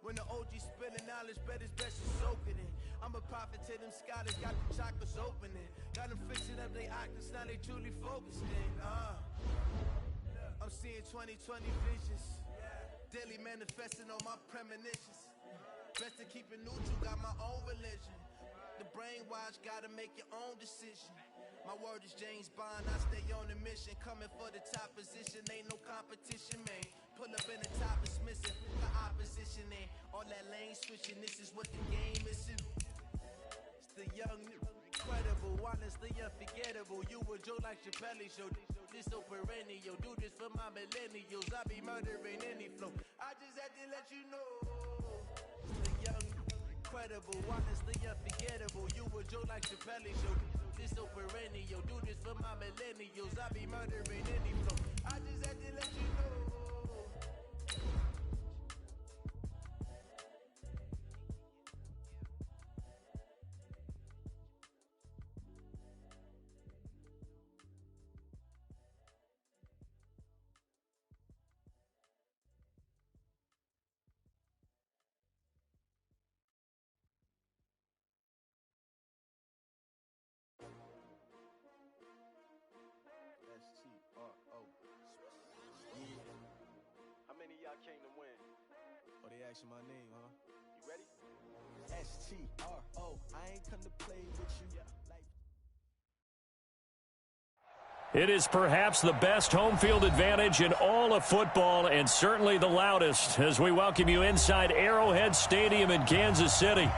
When the OG spilling knowledge, bet it's best you soaking it. I'm a prophet to them scholars, got the chakras opening. Got them fixing up they octaves, now they truly focusing. I'm seeing 2020 visions. Daily manifesting on my premonitions. Best to keep it neutral, got my own religion. The brainwash, gotta make your own decision. My word is James Bond, I stay on a mission. Coming for the top position, ain't no competition, man. Pull up in the top, it's missing. The opposition ain't all that lane switching. This is what the game is. It's the young, incredible, honestly unforgettable. You a Joe like Chappelle show. This so perennial, do this for my millennials. I be murdering any flow. I just had to let you know. It's the young, incredible, honestly unforgettable. You a Joe like Chappelle show. This so perennial, do this for my millennials. I be murdering any flow. I just had to let you know. Came to win. Oh, they asking my name, huh? You ready? S-T-R-O, I ain't come to play with you. It is perhaps the best home field advantage in all of football, and certainly the loudest, as we welcome you inside Arrowhead Stadium in Kansas City.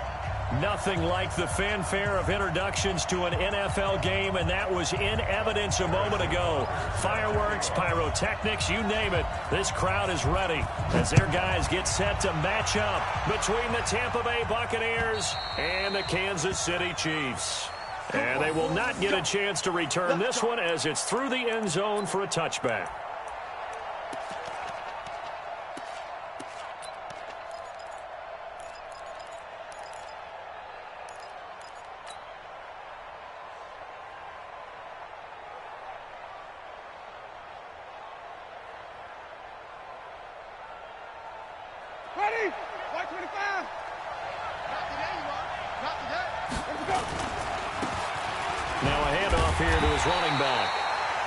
Nothing like the fanfare of introductions to an NFL game, and that was in evidence a moment ago. Fireworks, pyrotechnics, you name it. This crowd is ready as their guys get set to match up between the Tampa Bay Buccaneers and the Kansas City Chiefs. And they will not get a chance to return this one as it's through the end zone for a touchback. Ready? 125. Not today, you are. Not today. Let's go. Now a handoff here to his running back.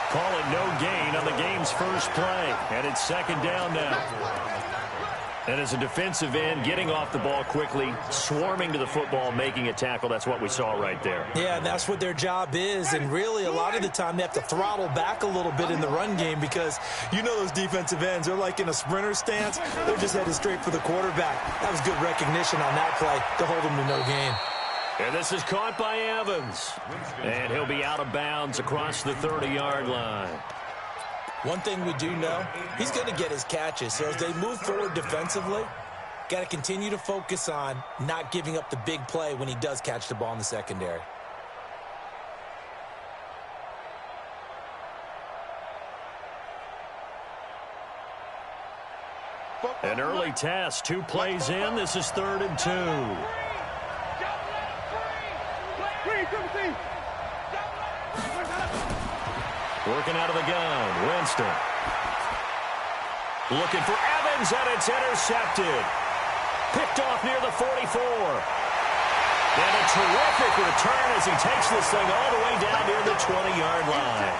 Call it no gain on the game's first play. And it's second down now. And as a defensive end, getting off the ball quickly, swarming to the football, making a tackle, that's what we saw right there. Yeah, that's what their job is. And really, a lot of the time, they have to throttle back a little bit in the run game because you know those defensive ends, they're like in a sprinter stance. They're just headed straight for the quarterback. That was good recognition on that play to hold them to no gain. And this is caught by Evans. And he'll be out of bounds across the 30-yard line. One thing we do know, he's going to get his catches. So as they move forward defensively, got to continue to focus on not giving up the big play when he does catch the ball in the secondary. An early test, 2 plays in. This is 3rd and 2. Working out of the gun, Winston. Looking for Evans, and it's intercepted. Picked off near the 44. And a terrific return as he takes this thing all the way down near the 20-yard line.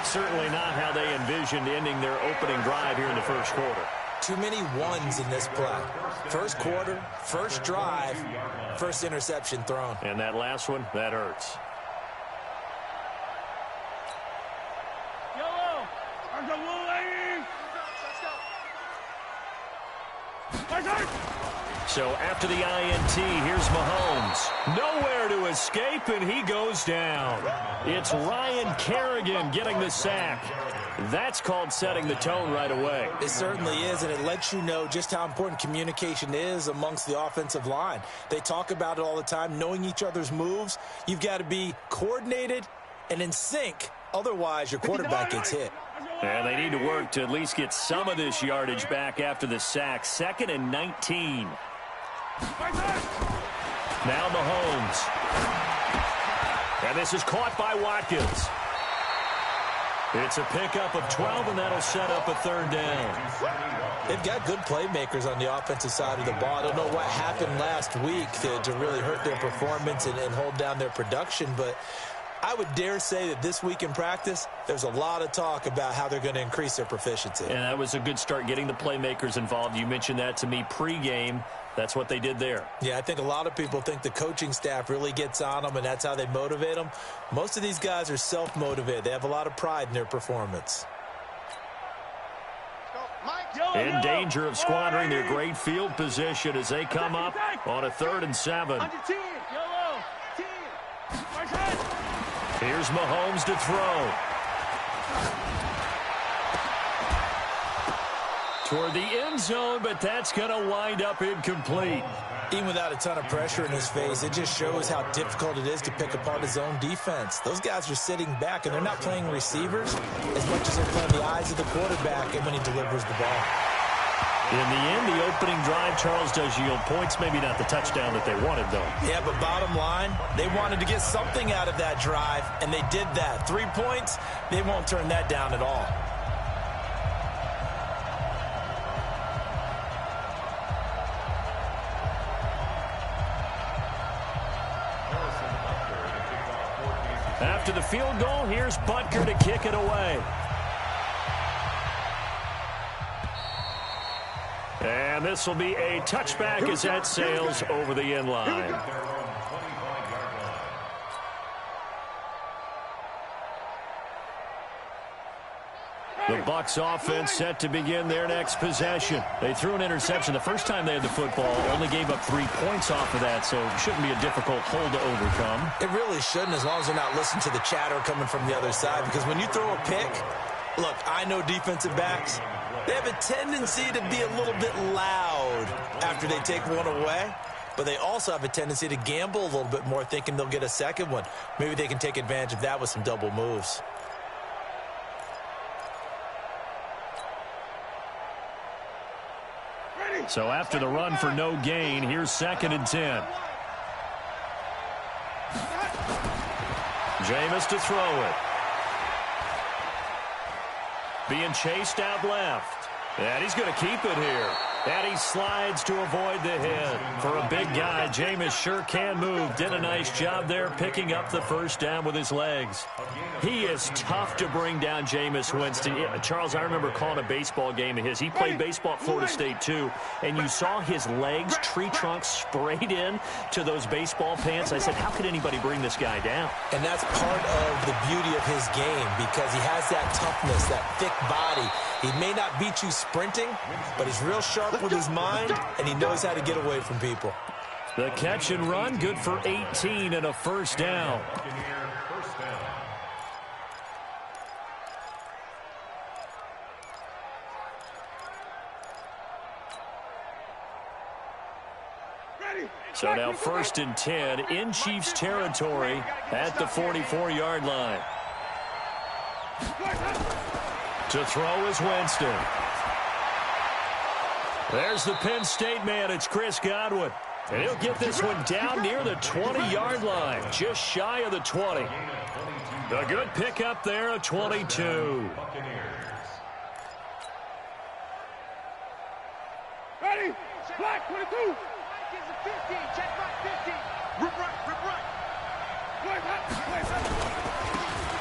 Certainly not how they envisioned ending their opening drive here in the first quarter. Too many ones in this play. First quarter, first drive, first interception thrown. And that last one, that hurts. So after the INT, here's Mahomes. Nowhere to escape, and he goes down. It's Ryan Kerrigan getting the sack. That's called setting the tone right away. It certainly is, and it lets you know just how important communication is amongst the offensive line. They talk about it all the time, knowing each other's moves. You've got to be coordinated and in sync. Otherwise, your quarterback gets hit. And they need to work to at least get some of this yardage back after the sack. 2nd and 19. Now Mahomes. And this is caught by Watkins. It's a pickup of 12, and that'll set up a third down. They've got good playmakers on the offensive side of the ball. I don't know what happened last week to really hurt their performance and hold down their production, but I would dare say that this week in practice, there's a lot of talk about how they're going to increase their proficiency. And that was a good start, getting the playmakers involved. You mentioned that to me pregame. That's what they did there. Yeah, I think a lot of people think the coaching staff really gets on them, and that's how they motivate them. Most of these guys are self-motivated. They have a lot of pride in their performance. In danger of squandering their great field position as they come up on a 3rd and 7. Here's Mahomes to throw. Toward the end zone, but that's going to wind up incomplete. Even without a ton of pressure in his face, it just shows how difficult it is to pick apart his own defense. Those guys are sitting back, and they're not playing receivers as much as they're playing the eyes of the quarterback and when he delivers the ball. In the end, the opening drive, Charles, does yield points. Maybe not the touchdown that they wanted, though. Yeah, but bottom line, they wanted to get something out of that drive, and they did that. 3 points, they won't turn that down at all. After the field goal, here's Butker to kick it away. And this will be a touchback as that sails over the end line. The Bucs offense set to begin their next possession. They threw an interception the first time they had the football, only gave up 3 points off of that, so it shouldn't be a difficult hole to overcome. It really shouldn't, as long as they're not listening to the chatter coming from the other side, because when you throw a pick, look, I know defensive backs, they have a tendency to be a little bit loud after they take one away, but they also have a tendency to gamble a little bit more, thinking they'll get a second one. Maybe they can take advantage of that with some double moves. So after the run for no gain, here's 2nd and 10. Jameis to throw it. Being chased out left. And he's going to keep it here. And he slides to avoid the hit. For a big guy, Jameis sure can move. Did a nice job there picking up the first down with his legs. He is tough to bring down, Jameis Winston. Charles, I remember calling a baseball game of his. He played baseball at Florida State, too. And you saw his legs, tree trunks sprayed in to those baseball pants. I said, how could anybody bring this guy down? And that's part of the beauty of his game, because he has that toughness, that thick body. He may not beat you sprinting, but he's real sharp with his mind, and he knows how to get away from people. The catch and run, good for 18 and a first down. So now 1st and 10 in Chiefs territory at the 44-yard line. To throw is Winston. There's the Penn State man. It's Chris Godwin. And he'll get this one down near the 20-yard line, just shy of the 20. A good pickup there, a 22. Ready? Black 22.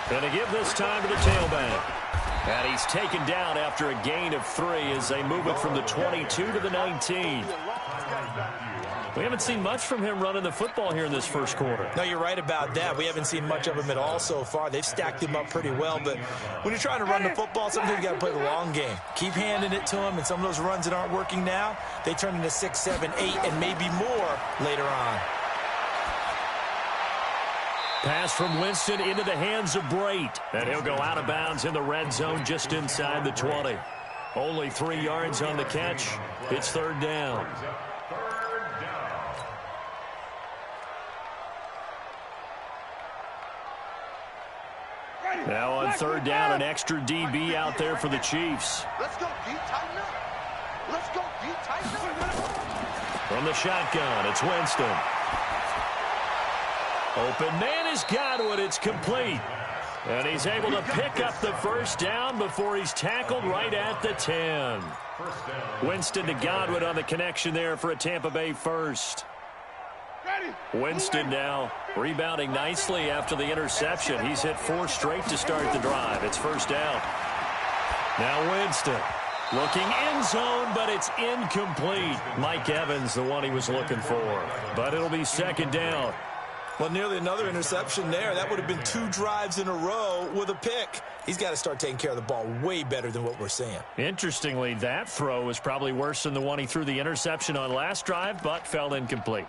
Going to give this time to the tailback. And he's taken down after a gain of 3 as they move it from the 22 to the 19. We haven't seen much from him running the football here in this first quarter. No, you're right about that. We haven't seen much of him at all so far. They've stacked him up pretty well, but when you're trying to run the football, sometimes you got to play the long game. Keep handing it to him, and some of those runs that aren't working now, they turn into 6, 7, 8, and maybe more later on. Pass from Winston into the hands of Brate. And he'll go out of bounds in the red zone just inside the 20. Only 3 yards on the catch. It's 3rd down. Now on 3rd down, an extra DB out there for the Chiefs. Let's go, D, tighten up. Let's go, D, tighten up. From the shotgun, it's Winston. Open man is Godwin. It's complete. And he's able to pick up the first down before he's tackled right at the 10. Winston to Godwin on the connection there for a Tampa Bay first. Winston now rebounding nicely after the interception. He's hit 4 straight to start the drive. It's first down. Now Winston looking end zone, but it's incomplete. Mike Evans, the one he was looking for. But it'll be second down. Well, nearly another interception there. That would have been 2 drives in a row with a pick. He's got to start taking care of the ball way better than what we're seeing. Interestingly, that throw was probably worse than the one he threw the interception on last drive, but fell incomplete.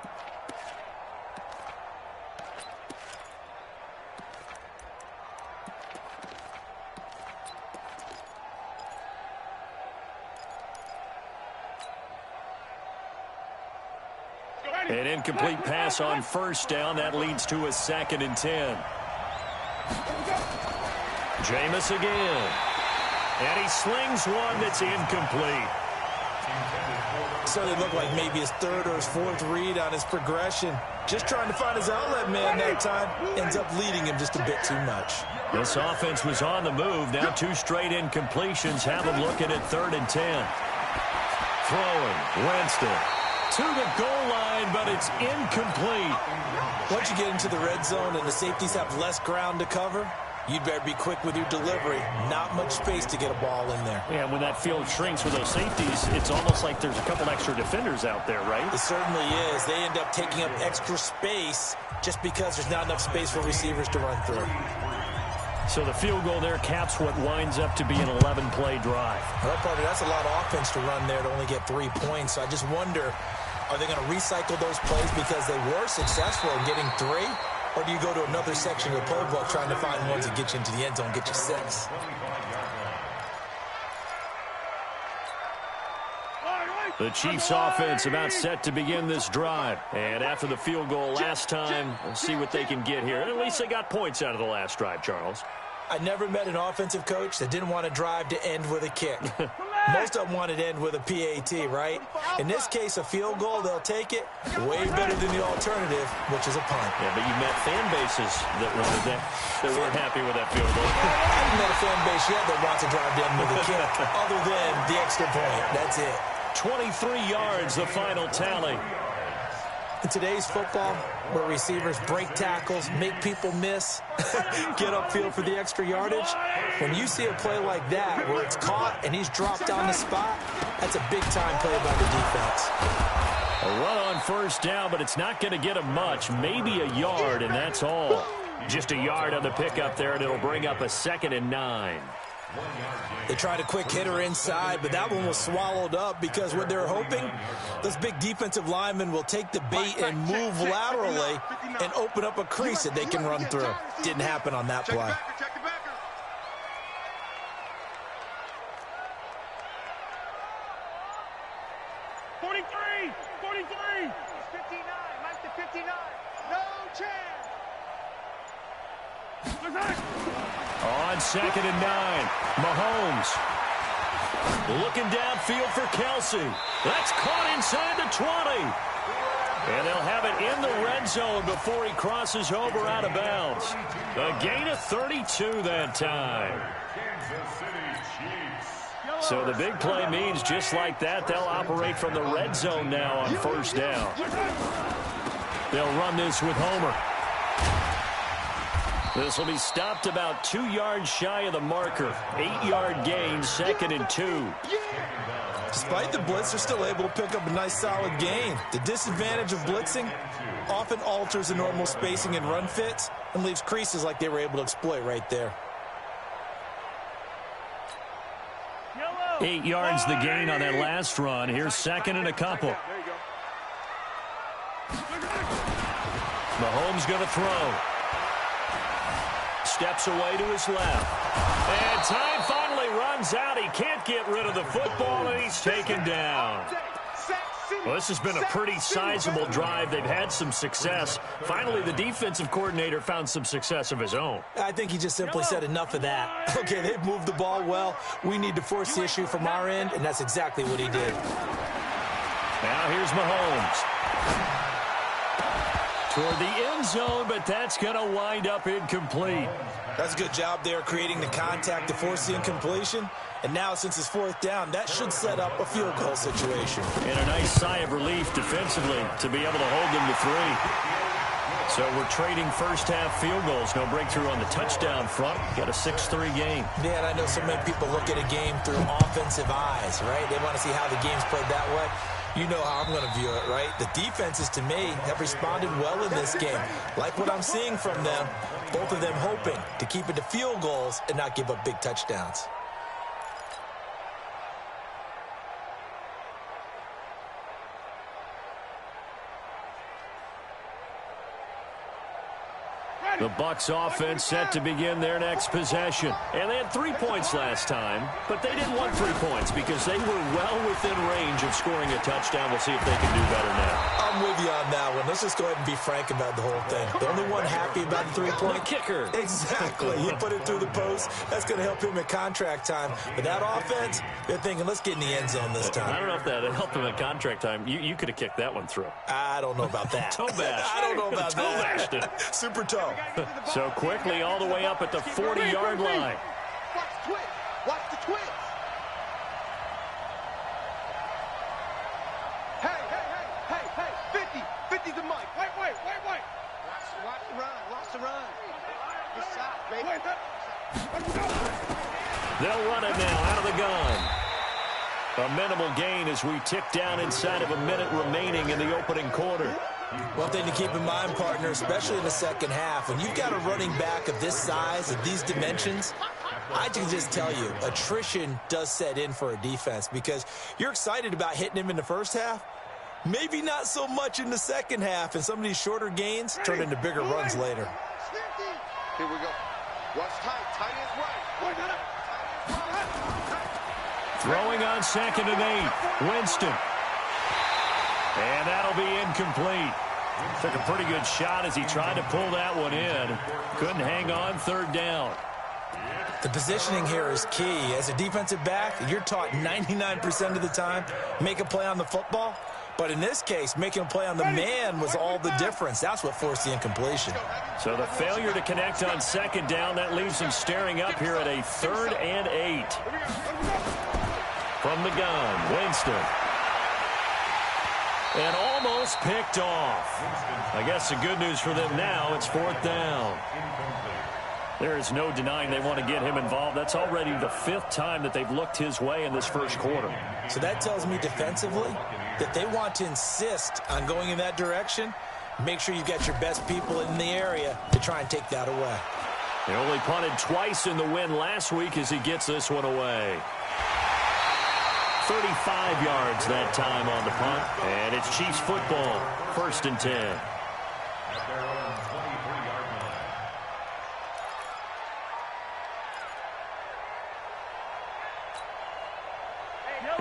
An incomplete pass on first down. That leads to a 2nd and 10. Jameis again. And he slings one that's incomplete. So it looked like maybe his 3rd or his 4th read on his progression. Just trying to find his outlet man that time. Ends up leading him just a bit too much. This offense was on the move. Now 2 straight incompletions have him looking at 3rd and 10. Throwing. Winston to the goal line, but it's incomplete. Once you get into the red zone and the safeties have less ground to cover, you'd better be quick with your delivery. Not much space to get a ball in there. Yeah, when that field shrinks with those safeties, it's almost like there's a couple extra defenders out there, right? It certainly is. They end up taking up extra space just because there's not enough space for receivers to run through. So the field goal there caps what winds up to be an 11-play drive. Well, partner, that's a lot of offense to run there to only get 3 points. So I just wonder, are they going to recycle those plays because they were successful in getting 3? Or do you go to another section of the playbook trying to find ones that get you into the end zone, get you 6? The Chiefs offense about set to begin this drive. And after the field goal last time, we'll see what they can get here. And at least they got points out of the last drive, Charles. I never met an offensive coach that didn't want to drive to end with a kick. Most of them wanted to end with a PAT, right? In this case, a field goal, they'll take it. Way better than the alternative, which is a punt. Yeah, but you met fan bases that wanted that. They weren't happy with that field goal. I haven't met a fan base yet that wants to drive to end with a kick, other than the extra point. That's it. 23 yards, the final tally. In today's football, where receivers break tackles, make people miss, get upfield for the extra yardage, when you see a play like that where it's caught and he's dropped on the spot, that's a big-time play by the defense. A run on first down, but it's not going to get him much, maybe a yard, and that's all. Just a yard on the pickup there, and it'll bring up a 2nd and 9. They tried a quick hitter inside, but that one was swallowed up because what they're hoping, those big defensive linemen will take the bait and move laterally and open up a crease that they can run through. Didn't happen on that play. On 2nd and 9, Mahomes looking downfield for Kelsey. That's caught inside the 20. And they'll have it in the red zone before he crosses over out of bounds. A gain of 32 that time. So the big play means just like that, they'll operate from the red zone now on first down. They'll run this with Homer. This will be stopped about 2 yards shy of the marker. 8-yard gain, 2nd and 2. Despite the blitz, they're still able to pick up a nice solid gain. The disadvantage of blitzing often alters the normal spacing and run fits and leaves creases like they were able to exploit right there. 8 yards the gain on that last run. Here's 2nd and a couple. Mahomes going to throw. Steps away to his left. And time finally runs out. He can't get rid of the football, and he's taken down. Well, this has been a pretty sizable drive. They've had some success. Finally, the defensive coordinator found some success of his own. I think he just simply said enough of that. Okay, they've moved the ball well. We need to force the issue from our end, and that's exactly what he did. Now here's Mahomes. toward the end zone, but that's going to wind up incomplete. That's a good job there creating the contact to force the incompletion. And now, since it's fourth down, that should set up a field goal situation. And a nice sigh of relief defensively to be able to hold them to 3. So we're trading first-half field goals. No breakthrough on the touchdown front. Got a 6-3 game. Yeah, and I know so many people look at a game through offensive eyes, right? They want to see how the game's played that way. You know how I'm going to view it, right? The defenses, to me, have responded well in this game. Like what I'm seeing from them, both of them hoping to keep it to field goals and not give up big touchdowns. The Bucs offense set to begin their next possession. And they had 3 points last time, but they didn't want 3 points because they were well within range of scoring a touchdown. We'll see if they can do better now. I'm with you on that one. Let's just go ahead and be frank about the whole thing. The only one happy about the 3-point kicker. Exactly. He put it through the post. That's going to help him at contract time. But that offense, they're thinking, let's get in the end zone this time. I don't know if that helped him at contract time. You could have kicked that one through. I don't know about that. Toe bash. I don't know about toe that. Bashed it. Super toe. So quickly all the way up at the 40-yard line. Watch the twitch. Watch the twitch. Hey. 50's the mic. Wait. Watch the run. Good shot, baby. They'll run it now out of the gun. A minimal gain as we tick down inside of a minute remaining in the opening quarter. One thing to keep in mind, partner, especially in the second half, when you've got a running back of this size, of these dimensions, I can just tell you, attrition does set in for a defense because you're excited about hitting him in the first half, maybe not so much in the second half, and some of these shorter gains turn into bigger runs later. Here we go. Watch tight. Tight is right. Throwing on 2nd and 8. Winston. And that'll be incomplete. Took a pretty good shot as he tried to pull that one in. Couldn't hang on 3rd down. The positioning here is key. As a defensive back, you're taught 99% of the time, make a play on the football. But in this case, making a play on the man was all the difference. That's what forced the incompletion. So the failure to connect on 2nd down, that leaves him staring up here at a 3rd and 8. From the gun, Winston. And almost picked off. I guess the good news for them now, it's 4th down. There is no denying they want to get him involved. That's already the 5th time that they've looked his way in this first quarter. So that tells me defensively that they want to insist on going in that direction. Make sure you've got your best people in the area to try and take that away. They only punted twice in the win last week as he gets this one away. 35 yards that time on the punt. And it's Chiefs football. 1st and 10.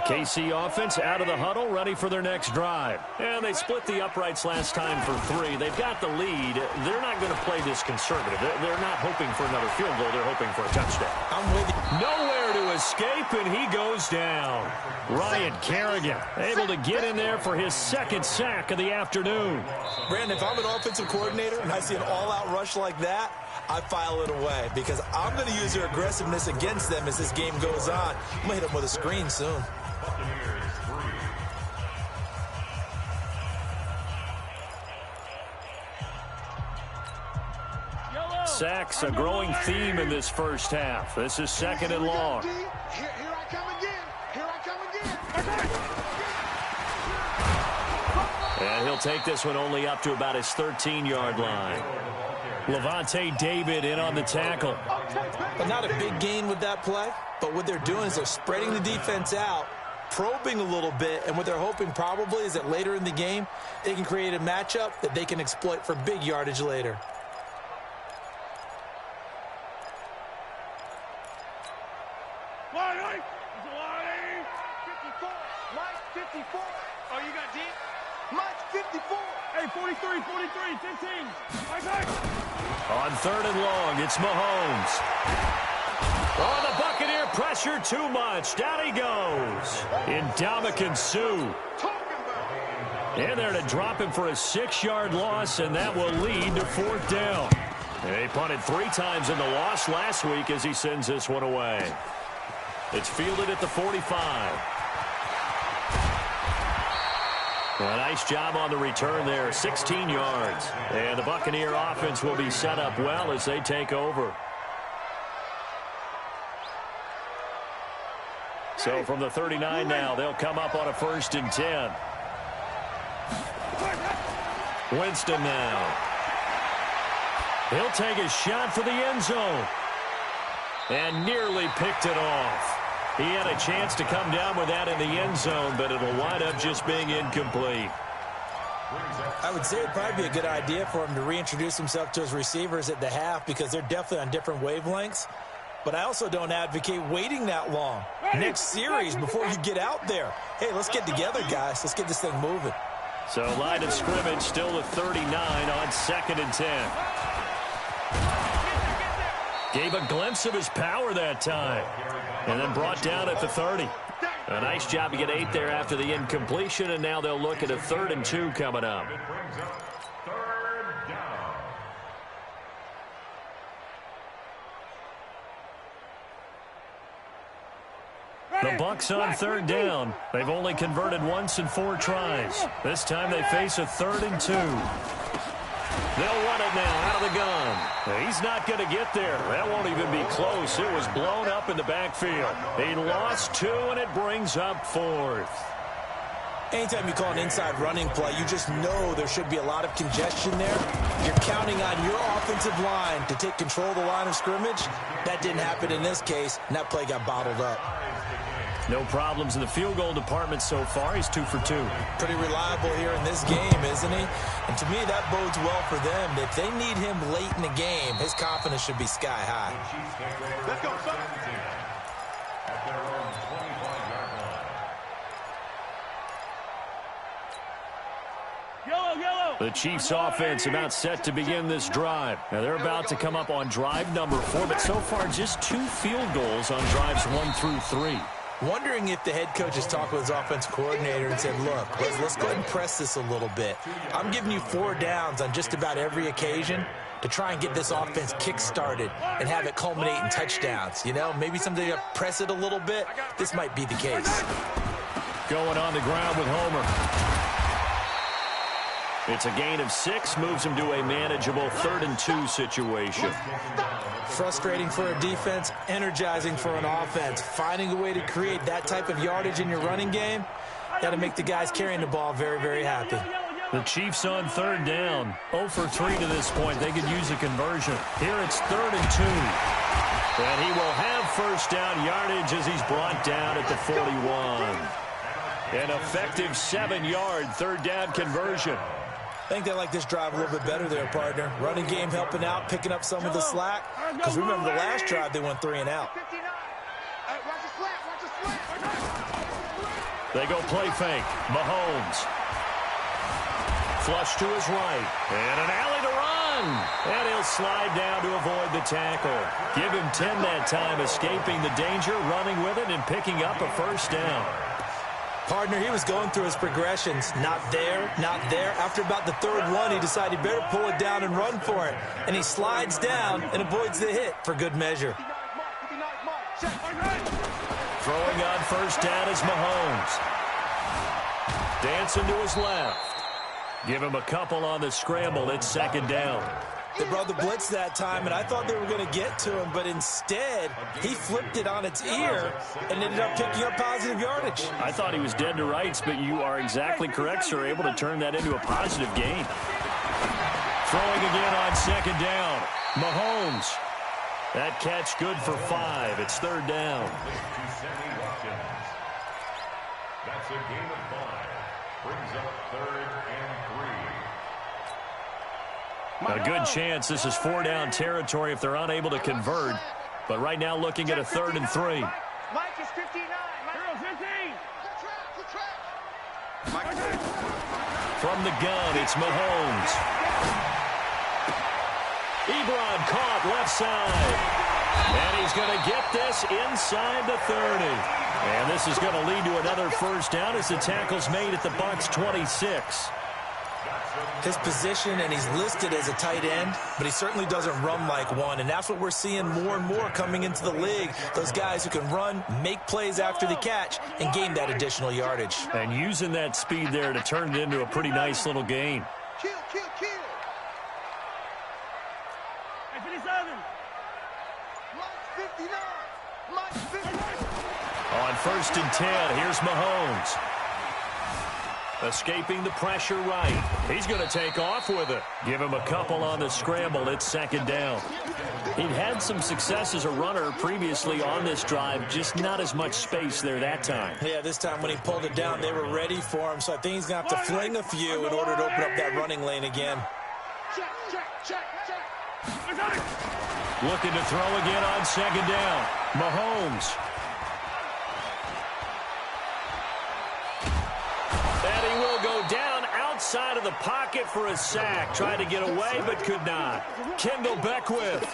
KC offense out of the huddle, ready for their next drive. And they split the uprights last time for 3. They've got the lead. They're not going to play this conservative. They're not hoping for another field goal. They're hoping for a touchdown. I'm with you. Nowhere to escape, and he goes down. Ryan Kerrigan able to get in there for his 2nd sack of the afternoon. Brandon, if I'm an offensive coordinator and I see an all-out rush like that, I file it away because I'm going to use their aggressiveness against them as this game goes on. I'm going to hit them with a screen soon. Sacks, a growing theme in this first half. This is 2nd and long. Here I come again. And he'll take this one only up to about his 13-yard line. Levante David in on the tackle. But not a big gain with that play. But what they're doing is they're spreading the defense out, probing a little bit, and what they're hoping probably is that later in the game, they can create a matchup that they can exploit for big yardage later. Mike, 54. Oh, you got deep? Mike, 54. Hey, 43, 15. On 3rd and long, it's Mahomes. Oh, the Buccaneer pressure too much. Down he goes. Ndamukong Suh. And they're to drop him for a 6-yard loss, and that will lead to 4th down. He punted 3 times in the loss last week as he sends this one away. It's fielded at the 45. A nice job on the return there, 16 yards. And the Buccaneer offense will be set up well as they take over. So from the 39 now, they'll come up on a 1st and 10. Winston now. He'll take a shot for the end zone. And nearly picked it off. He had a chance to come down with that in the end zone, but it'll wind up just being incomplete. I would say it'd probably be a good idea for him to reintroduce himself to his receivers at the half because they're definitely on different wavelengths. But I also don't advocate waiting that long. Next series before you get out there. Hey, let's get together, guys. Let's get this thing moving. So line of scrimmage still at 39 on 2nd and 10. Gave a glimpse of his power that time. And then brought down at the 30. A nice job to get 8 there after the incompletion, and now they'll look at a 3rd and 2 coming up. The Bucs on 3rd down. They've only converted once in 4 tries. This time they face a 3rd and 2. They'll run it now out of the gun. He's not going to get there. That won't even be close. It was blown up in the backfield. He lost 2, and it brings up 4th. Anytime you call an inside running play, you just know there should be a lot of congestion there. You're counting on your offensive line to take control of the line of scrimmage. That didn't happen in this case, and that play got bottled up. No problems in the field goal department so far. He's 2 for 2. Pretty reliable here in this game, isn't he? And to me, that bodes well for them. If they need him late in the game, his confidence should be sky high. Let's go, son. The Chiefs offense about set to begin this drive. Now they're about to come up on drive number 4, but so far just 2 field goals on drives 1 through 3. Wondering if the head coach has talked with his offensive coordinator and said, look, let's go ahead and press this a little bit. I'm giving you 4 downs on just about every occasion to try and get this offense kick-started and have it culminate in touchdowns. You know, maybe something to press it a little bit. This might be the case. Going on the ground with Homer. It's a gain of 6, moves him to a manageable 3rd and 2 situation. Frustrating for a defense, energizing for an offense. Finding a way to create that type of yardage in your running game, got to make the guys carrying the ball very, very happy. The Chiefs on 3rd down. 0 for 3 to this point. They could use a conversion. Here it's 3rd and 2. And he will have 1st down yardage as he's brought down at the 41. An effective 7-yard 3rd down conversion. I think they like this drive a little bit better there, partner. Running game helping out, picking up some of the slack. Because remember, the last drive, they went 3 and out. They go play fake. Mahomes. Flush to his right. And an alley to run. And he'll slide down to avoid the tackle. Give him 10 that time, escaping the danger, running with it, and picking up a 1st down. Partner, he was going through his progressions. Not there, not there. After about the 3rd one, he decided he better pull it down and run for it. And he slides down and avoids the hit for good measure. Throwing on 1st down is Mahomes. Dancing to his left. Give him a couple on the scramble. It's 2nd down. They brought the blitz that time, and I thought they were going to get to him, but instead, he flipped it on its ear and ended up picking up positive yardage. I thought he was dead to rights, but you are exactly correct, sir, able to turn that into a positive gain. Throwing again on 2nd down. Mahomes. That catch good for 5. It's 3rd down. That's a gain of 5. Brings up 3rd and 3. A good chance this is 4-down territory if they're unable to convert. But right now looking at a 3rd and 3. Mike is 59. Mike 15. From the gun, it's Mahomes. Ebron caught left side. And he's going to get this inside the 30. And this is going to lead to another first down as the tackle's made at the Bucs 26. His position, and he's listed as a tight end, but he certainly doesn't run like one, and that's what we're seeing more and more coming into the league. Those guys who can run, make plays after the catch, and gain that additional yardage. And using that speed there to turn it into a pretty nice little gain. Kill. Hey, 57. Mike 59. On 1st and 10, here's Mahomes. Escaping the pressure right. He's going to take off with it. Give him a couple on the scramble. It's 2nd down. He'd had some success as a runner previously on this drive, just not as much space there that time. Yeah, this time when he pulled it down, they were ready for him, so I think he's going to have to fling a few in order to open up that running lane again. Check. Looking to throw again on 2nd down. Mahomes. And he will go down outside of the pocket for a sack. Tried to get away, but could not. Kendall Beckwith.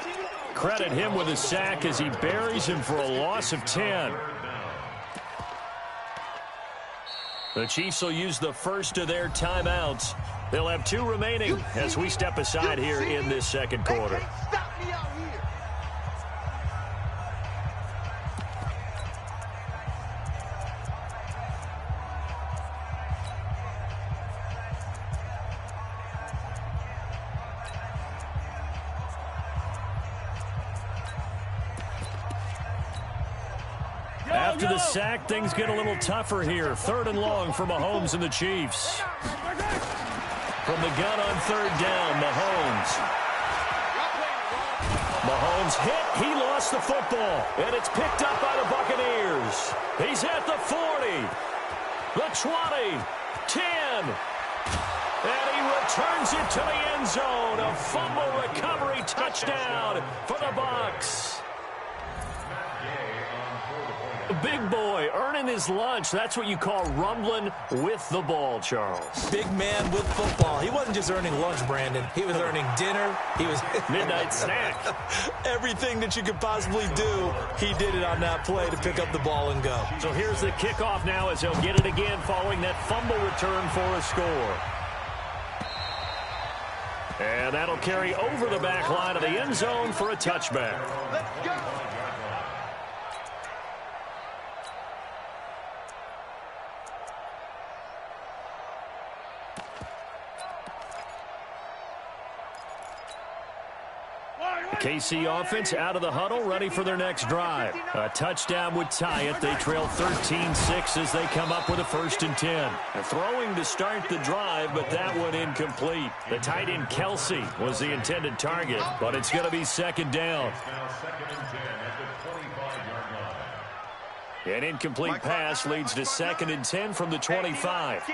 Credit him with a sack as he buries him for a loss of 10. The Chiefs will use the first of their timeouts. They'll have 2 remaining as we step aside here in this 2nd quarter. Stop me out here. After the sack, things get a little tougher here. 3rd and long for Mahomes and the Chiefs. From the gun on 3rd down, Mahomes hit. He lost the football. And it's picked up by the Buccaneers. He's at the 40. The 20. 10. And he returns it to the end zone. A fumble recovery touchdown for the Bucs. Big boy earning his lunch. That's what you call rumbling with the ball, Charles. Big man with football. He wasn't just earning lunch, Brandon. He was earning dinner. He was midnight snack. Everything that you could possibly do, he did it on that play to pick up the ball and go. So here's the kickoff now as he'll get it again following that fumble return for a score. And that'll carry over the back line of the end zone for a touchback. Let's go. KC offense out of the huddle, ready for their next drive. A touchdown would tie it. They trail 13-6 as they come up with a 1st and 10. Throwing to start the drive, but that one incomplete. The tight end Kelsey was the intended target, but it's going to be 2nd down. An incomplete pass leads to 2nd and 10 from the 25.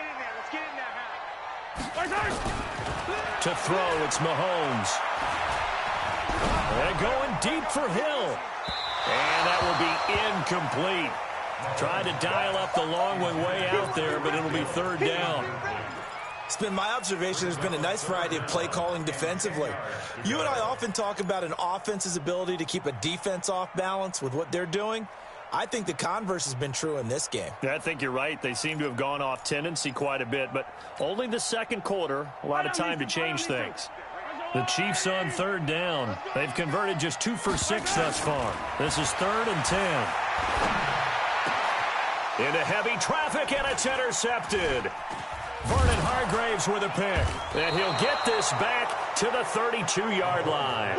To throw, it's Mahomes. And going deep for Hill. And that will be incomplete. Tried to dial up the long one way out there, but it'll be 3rd down. It's been my observation there's been a nice variety of play calling defensively. You and I often talk about an offense's ability to keep a defense off balance with what they're doing. I think the converse has been true in this game. Yeah, I think you're right. They seem to have gone off tendency quite a bit, but only the 2nd quarter, a lot of time to change things. The Chiefs on 3rd down. They've converted just 2 for 6 thus far. This is 3rd and 10. Into heavy traffic, and it's intercepted. Vernon Hargraves with a pick. And he'll get this back to the 32-yard line.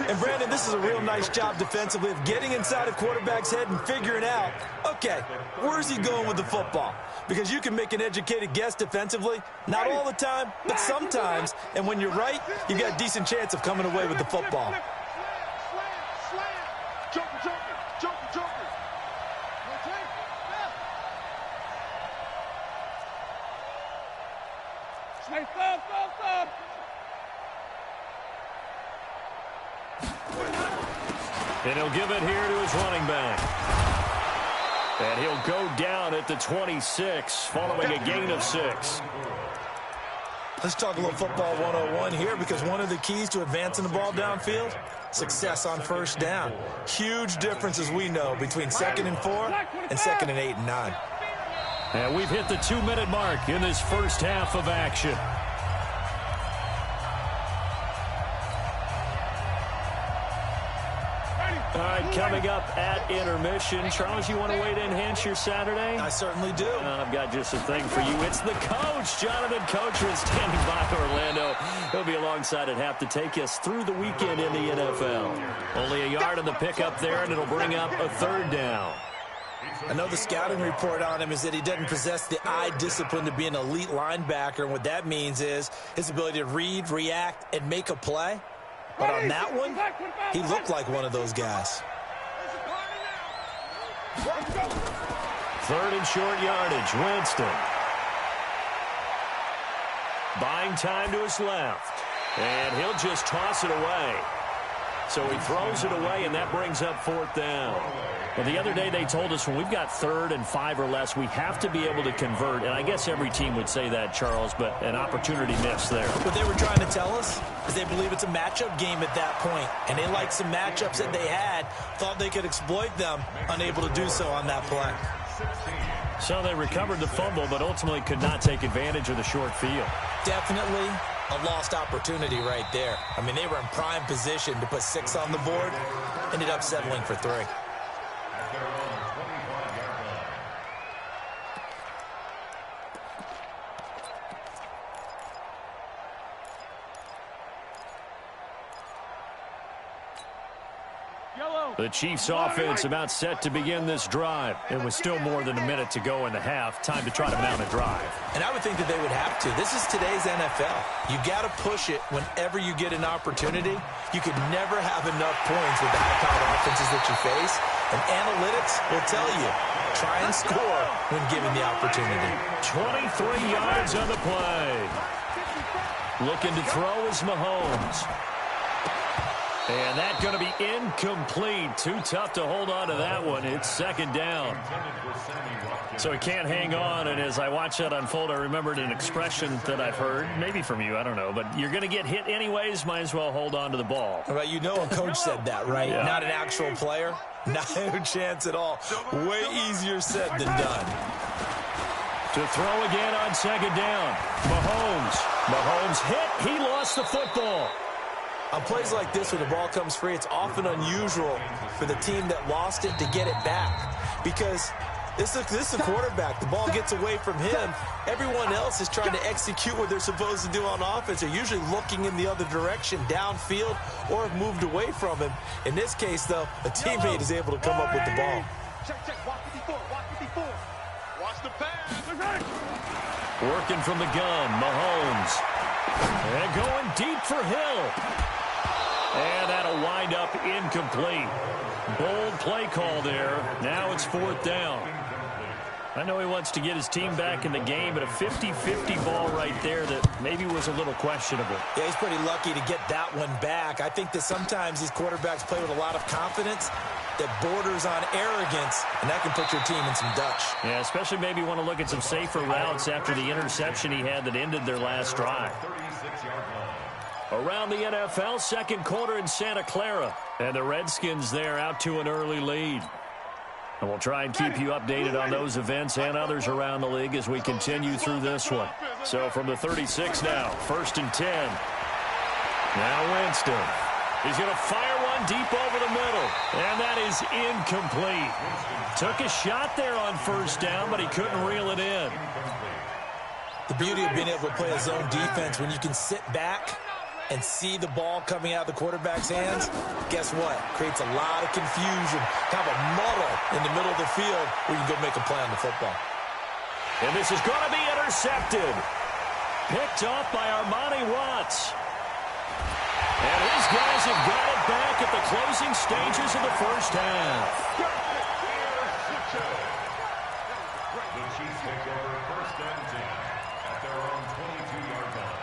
And, Brandon, this is a real nice job defensively of getting inside a quarterback's head and figuring out, okay, where's he going with the football? Because you can make an educated guess defensively, not all the time, but sometimes. And when you're right, you got a decent chance of coming away with the football. And he'll give it here to his running back. And he'll go down at the 26 following a gain of 6. Let's talk a little football 101 here, because one of the keys to advancing the ball downfield, success on first down. Huge difference, as we know, between 2nd and 4 and 2nd and 8 and 9. And we've hit the 2-minute mark in this first half of action. All right, coming up at intermission. Charles, you want to wait to enhance your Saturday? I certainly do. I've got just a thing for you. It's the coach, Jonathan Coachman, standing by Orlando. He'll be alongside at half to take us through the weekend in the NFL. Only a yard on the pickup there, and it'll bring up a 3rd down. I know the scouting report on him is that he doesn't possess the eye discipline to be an elite linebacker, and what that means is his ability to read, react, and make a play. But on that one, he looked like one of those guys. 3rd and short yardage, Winston. Buying time to his left. And he'll just toss it away. So he throws it away, and that brings up 4th down. Well, the other day they told us when we've got 3rd and 5 or less, we have to be able to convert. And I guess every team would say that, Charles, but an opportunity missed there. What they were trying to tell us is they believe it's a matchup game at that point. And they liked some matchups that they had, thought they could exploit them, unable to do so on that play. So they recovered the fumble, but ultimately could not take advantage of the short field. Definitely a lost opportunity right there. I mean, they were in prime position to put 6 on the board, ended up settling for 3. The Chiefs' offense about set to begin this drive. And with still more than a minute to go in the half, time to try to mount a drive. And I would think that they would have to. This is today's NFL. You got to push it whenever you get an opportunity. You could never have enough points with the high-powered offenses that you face. And analytics will tell you, try and score when given the opportunity. 23 yards on the play. Looking to throw is Mahomes. And that's going to be incomplete. Too tough to hold on to that one. It's 2nd down. So he can't hang on. And as I watch that unfold, I remembered an expression that I've heard, maybe from you, I don't know. But you're going to get hit anyways, might as well hold on to the ball. Well, you know a coach said that, right? Yeah. Not an actual player. Not a chance at all. Way easier said than done. To throw again on 2nd down. Mahomes hit. He lost the football. On plays like this where the ball comes free, it's often unusual for the team that lost it to get it back, because this is a quarterback. The ball gets away from him. Everyone else is trying to execute what they're supposed to do on offense. They're usually looking in the other direction, downfield, or have moved away from him. In this case, though, a teammate is able to come up with the ball. Check. Walk 54. Watch the pass. Working from the gun, Mahomes. And going deep for Hill. And that'll wind up incomplete. Bold play call there. Now it's 4th down. I know he wants to get his team back in the game, but a 50-50 ball right there that maybe was a little questionable. Yeah, he's pretty lucky to get that one back. I think that sometimes these quarterbacks play with a lot of confidence that borders on arrogance, and that can put your team in some Dutch. Yeah, especially maybe want to look at some safer routes after the interception he had that ended their last drive. Around the NFL, 2nd quarter in Santa Clara. And the Redskins there out to an early lead. And we'll try and keep you updated on those events and others around the league as we continue through this one. So from the 36 now, 1st and 10. Now Winston. He's going to fire one deep over the middle. And that is incomplete. Took a shot there on 1st down, but he couldn't reel it in. The beauty of being able to play a zone defense when you can sit back and see the ball coming out of the quarterback's hands, guess what? Creates a lot of confusion, kind of a muddle in the middle of the field where you can go make a play on the football. And this is going to be intercepted. Picked off by Armani Watts. And his guys have got it back at the closing stages of the 1st half. The Chiefs take over 1st and 10 at their own 22-yard line.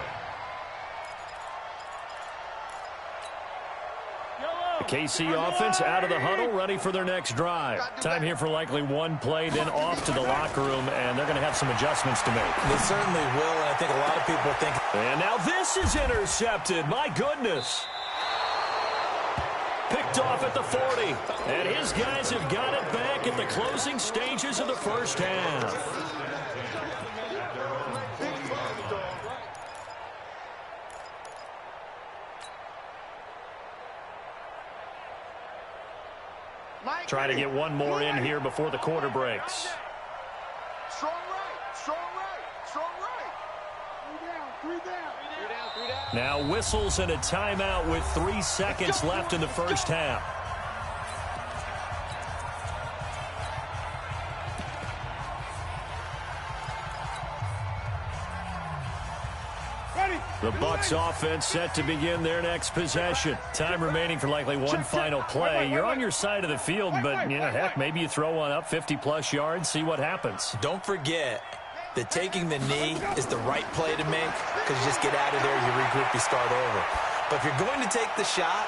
KC offense out of the huddle, ready for their next drive. Time here for likely one play, then off to the locker room, and they're going to have some adjustments to make. They certainly will, and I think a lot of people think. And now this is intercepted. My goodness. Picked off at the 40. And his guys have got it back at the closing stages of the first half. Trying to get one more in here before the quarter breaks. Strong right, strong right, strong right. Three down. Now whistles and a timeout with 3 seconds left in the first half. The Bucs offense set to begin their next possession. Time remaining for likely one final play. You're on your side of the field, but, you know, heck, maybe you throw one up 50-plus yards, see what happens. Don't forget that taking the knee is the right play to make, because you just get out of there, you regroup, you start over. But if you're going to take the shot,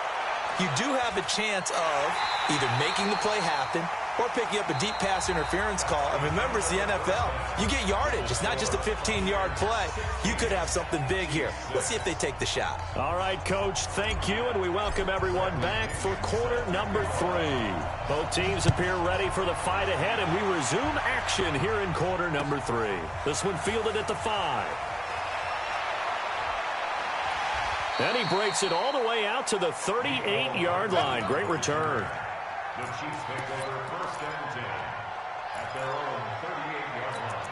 you do have a chance of either making the play happen or picking up a deep pass interference call. And remember, it's the NFL. You get yardage. It's not just a 15-yard play. You could have something big here. Let's see if they take the shot. All right, Coach, thank you, and we welcome everyone back for quarter number 3. Both teams appear ready for the fight ahead, and we resume action here in quarter number 3. This one fielded at the 5. And he breaks it all the way out to the 38-yard line. Great return. The Chiefs take over 1st and 10 at their own 38-yard line.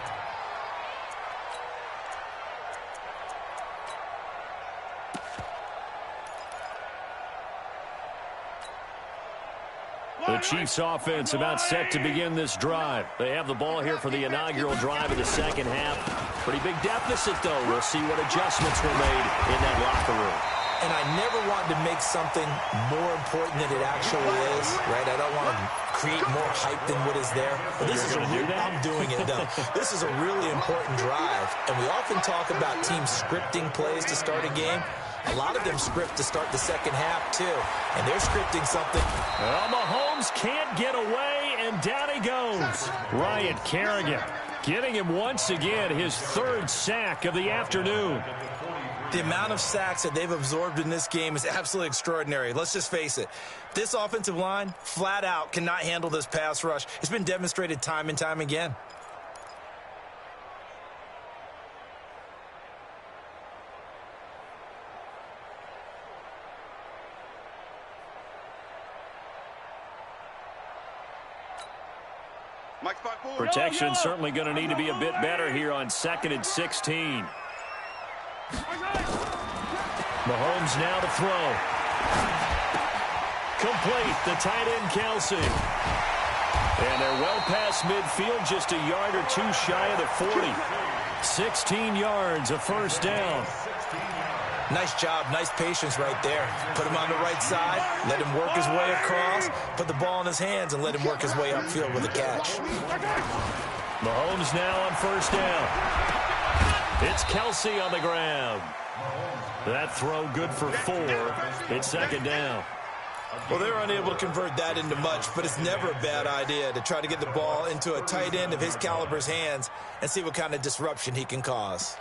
The Chiefs offense about set to begin this drive. They have the ball here for the inaugural drive of the second half. Pretty big deficit, though. We'll see what adjustments were made in that locker room. And I never want to make something more important than it actually is, right? I don't want to create more hype than what is there. But this is I'm doing it, though. This is a really important drive. And we often talk about teams scripting plays to start a game. A lot of them script to start the second half, too. And they're scripting something. Well, Mahomes can't get away, and down he goes. Ryan Kerrigan getting him once again his 3rd sack of the afternoon. The amount of sacks that they've absorbed in this game is absolutely extraordinary. Let's just face it. This offensive line, flat out, cannot handle this pass rush. It's been demonstrated time and time again. Protection certainly going to need to be a bit better here on 2nd and 16. Mahomes now to throw. Complete, the tight end Kelsey. And they're well past midfield, just a yard or 2 shy of the 40. 16 yards, a first down. Nice job, nice patience right there. Put him on the right side, let him work his way across, put the ball in his hands, and let him work his way upfield with a catch. Mahomes now on first down. It's Kelsey on the ground. That throw good for 4. It's 2nd down. Well, they were unable to convert that into much, but it's never a bad idea to try to get the ball into a tight end of his caliber's hands and see what kind of disruption he can cause.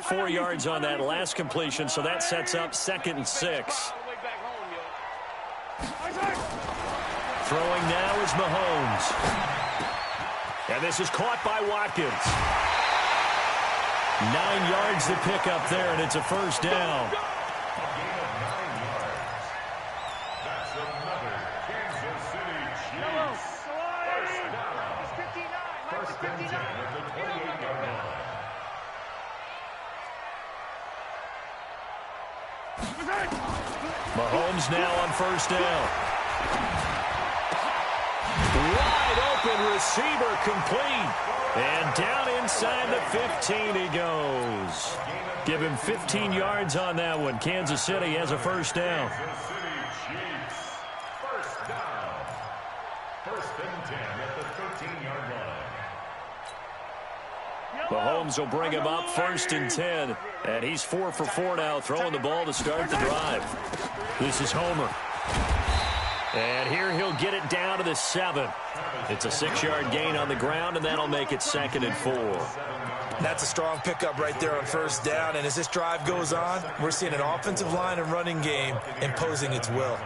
Four yards on that last completion, so that sets up 2nd and 6. Throwing now is Mahomes. And this is caught by Watkins. 9 yards to pick up there, and it's a first down. That's another Kansas City Chiefs. First down. 1st and 10 at the 28-yard line. Mahomes now on first down. Wide open receiver complete. And down inside the 15 he goes. Give him 15 yards on that one. Kansas City has a first down. Kansas City Chiefs. First down. Mahomes will bring him up 1st and 10. And he's 4 for 4 now, throwing the ball to start the drive. This is Homer. And here he'll get it down to the 7. It's a 6-yard gain on the ground, and that'll make it 2nd and 4. That's a strong pickup right there on 1st down. And as this drive goes on, we're seeing an offensive line and running game imposing its will.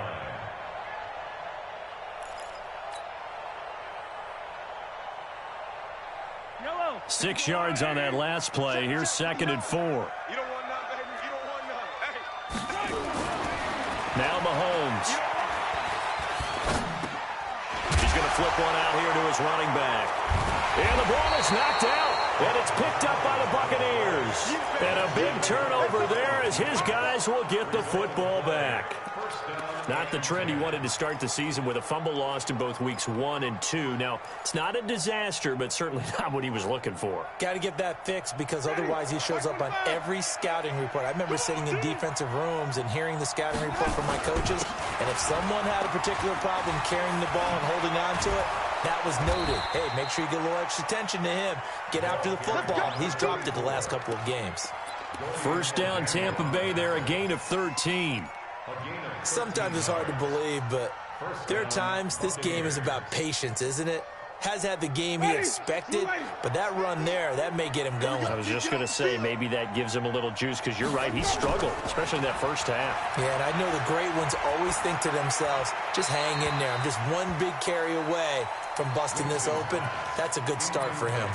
6 yards on that last play. Here's 2nd and 4. You don't want none, baby. You don't want none. Hey. Now Mahomes. He's going to flip one out here to his running back. And the ball is knocked out. And it's picked up by the Buccaneers. And a big turnover there as his guys will get the football back. Not the trend he wanted to start the season with a fumble lost in both weeks 1 and 2. Now, it's not a disaster, but certainly not what he was looking for. Got to get that fixed because otherwise he shows up on every scouting report. I remember sitting in defensive rooms and hearing the scouting report from my coaches, and if someone had a particular problem carrying the ball and holding on to it, that was noted. Hey, make sure you get a little extra attention to him. Get after the football. He's dropped it the last couple of games. 1st down, Tampa Bay there, a gain of 13. Sometimes it's hard to believe, but there are times this game is about patience, isn't it? Has had the game he expected, but that run there, that may get him going. I was just going to say, maybe that gives him a little juice, because you're right, he struggled, especially in that 1st half. Yeah, and I know the great ones always think to themselves, just hang in there. I'm just one big carry away from busting this open. That's a good start for him.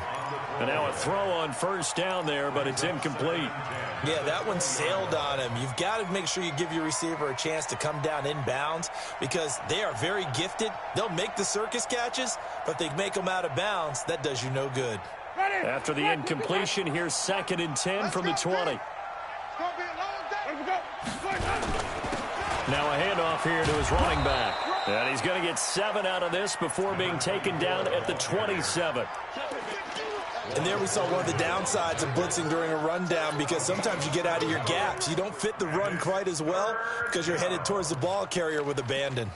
And now a throw on 1st down there, but it's incomplete. Yeah, that one sailed on him. You've got to make sure you give your receiver a chance to come down inbounds because they are very gifted. They'll make the circus catches, but they make them out of bounds. That does you no good. After the incompletion, here's 2nd and 10 from the 20. Now a handoff here to his running back. And he's going to get 7 out of this before being taken down at the 27. And there we saw one of the downsides of blitzing during a rundown because sometimes you get out of your gaps. You don't fit the run quite as well because you're headed towards the ball carrier with abandon.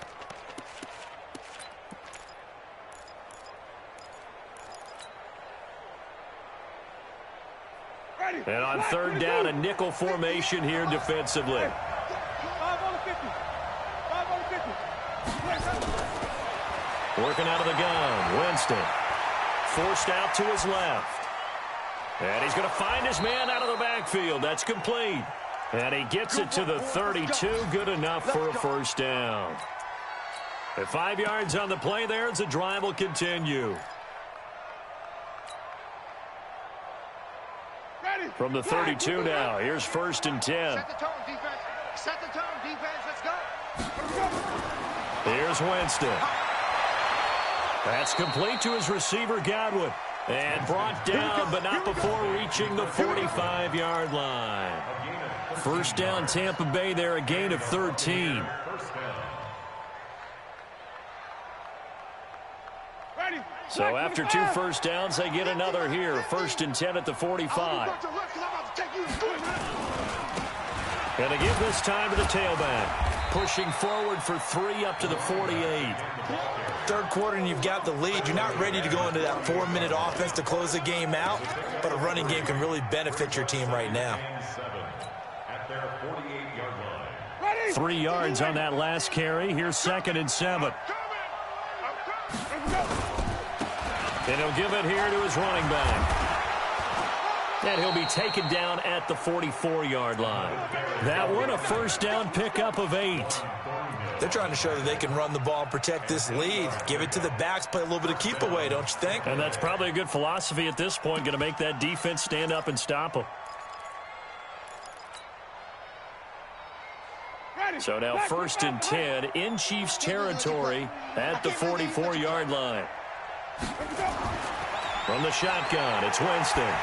And on 3rd down, a nickel formation here defensively. 5 on the 50. 5 on the 50. Working out of the gun, Winston. Forced out to his left. And he's going to find his man out of the backfield. That's complete. And he gets it to the 32. Good enough for a 1st down. At 5 yards on the play there, as the drive will continue. From the 32 now, here's 1st and 10. Set the tone, defense. Set the tone, defense. Let's go. Here's Winston. That's complete to his receiver, Godwin. And brought down, but not before reaching the 45-yard line. 1st down, Tampa Bay there, a gain of 13. So after 2 1st downs, they get another here. 1st and 10 at the 45. And they give this time to the tailback. Pushing forward for 3 up to the 48. 3rd quarter and you've got the lead. You're not ready to go into that 4-minute offense to close the game out, but a running game can really benefit your team right now. 3 yards on that last carry. Here's 2nd and 7. And he'll give it here to his running back. And he'll be taken down at the 44-yard line. That one, a 1st down pickup of 8. They're trying to show that they can run the ball and protect this lead. Give it to the backs, play a little bit of keep away, don't you think? And that's probably a good philosophy at this point, going to make that defense stand up and stop them. So now 1st and 10 in Chiefs territory at the 44-yard line. From the shotgun, it's Winston.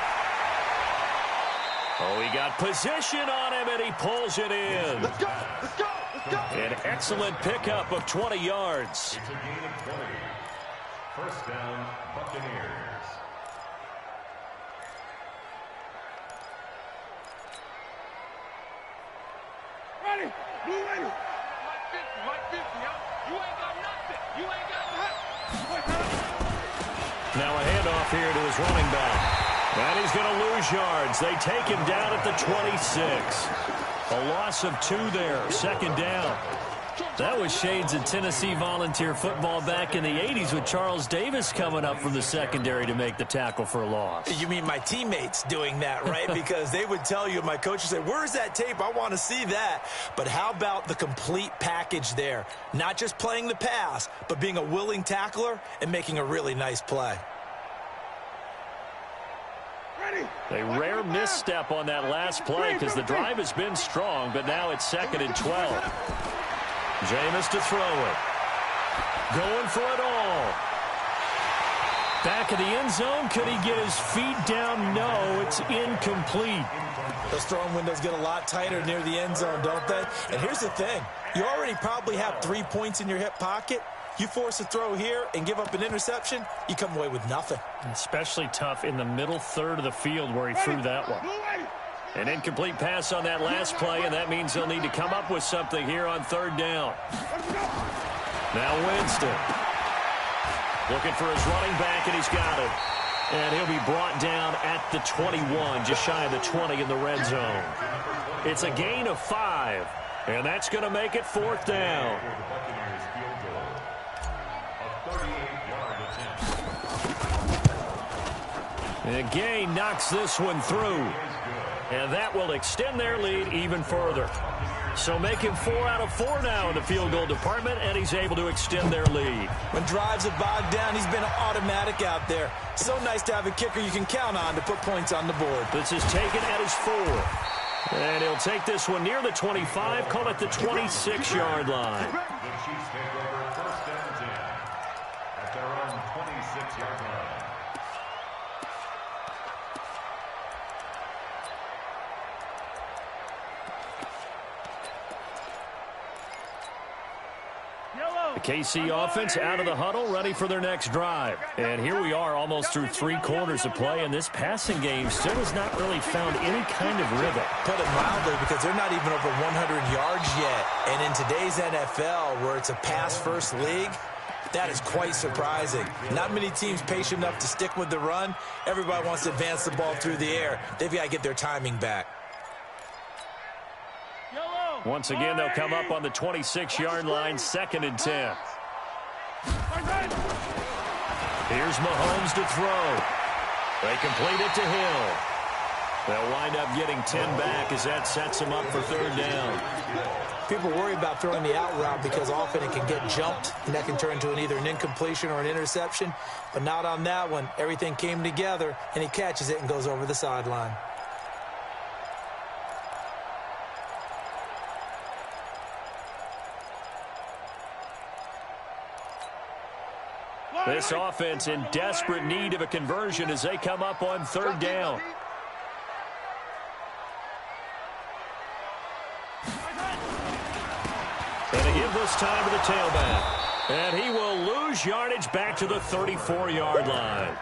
Oh, he got position on him, and he pulls it in. Let's go. Let's go. Let's go. An excellent pickup of 20 yards. It's a gain of 20. 1st down, Buccaneers. Ready. Blue ready. Mike 50, yo. You ain't got nothing. You ain't got nothing. Now a handoff here to his running back. And he's going to lose yards. They take him down at the 26. A loss of 2 there, 2nd down. That was shades of Tennessee volunteer football back in the 80s with Charles Davis coming up from the secondary to make the tackle for a loss. You mean my teammates doing that, right? Because they would tell you, my coach would say, where's that tape? I want to see that. But how about the complete package there? Not just playing the pass, but being a willing tackler and making a really nice play. A rare misstep on that last play because the drive has been strong, but now it's 2nd and 12. Jameis to throw it. Going for it all. Back of the end zone. Could he get his feet down? No, it's incomplete. Those throwing windows get a lot tighter near the end zone, don't they? And here's the thing. You already probably have 3 points in your hip pocket. You force a throw here and give up an interception, you come away with nothing. Especially tough in the middle third of the field where he threw that one. An incomplete pass on that last play, and that means they'll need to come up with something here on 3rd down. Now Winston. Looking for his running back, and he's got it. And he'll be brought down at the 21, just shy of the 20 in the red zone. It's a gain of 5, and that's going to make it 4th down. And Gay knocks this one through. And that will extend their lead even further. So make him 4 out of 4 now in the field goal department, and he's able to extend their lead. When drives are bogged down, he's been automatic out there. So nice to have a kicker you can count on to put points on the board. This is taken at his 4. And he'll take this one near the 25, call it the 26-yard line. The Chiefs take over 1st and 10 at their own 26-yard line. The KC offense out of the huddle, ready for their next drive. And here we are almost through 3 quarters of play, and this passing game still has not really found any kind of rhythm. Put it mildly, because they're not even over 100 yards yet. And in today's NFL, where it's a pass-first league, that is quite surprising. Not many teams patient enough to stick with the run. Everybody wants to advance the ball through the air. They've got to get their timing back. Once again, they'll come up on the 26-yard line, 2nd and 10. Here's Mahomes to throw. They complete it to Hill. They'll wind up getting 10 back as that sets them up for 3rd down. People worry about throwing the out route because often it can get jumped, and that can turn into either an incompletion or an interception. But not on that one. Everything came together, and he catches it and goes over the sideline. This offense in desperate need of a conversion as they come up on 3rd down. And a give this time to the tailback. And he will lose yardage back to the 34-yard line.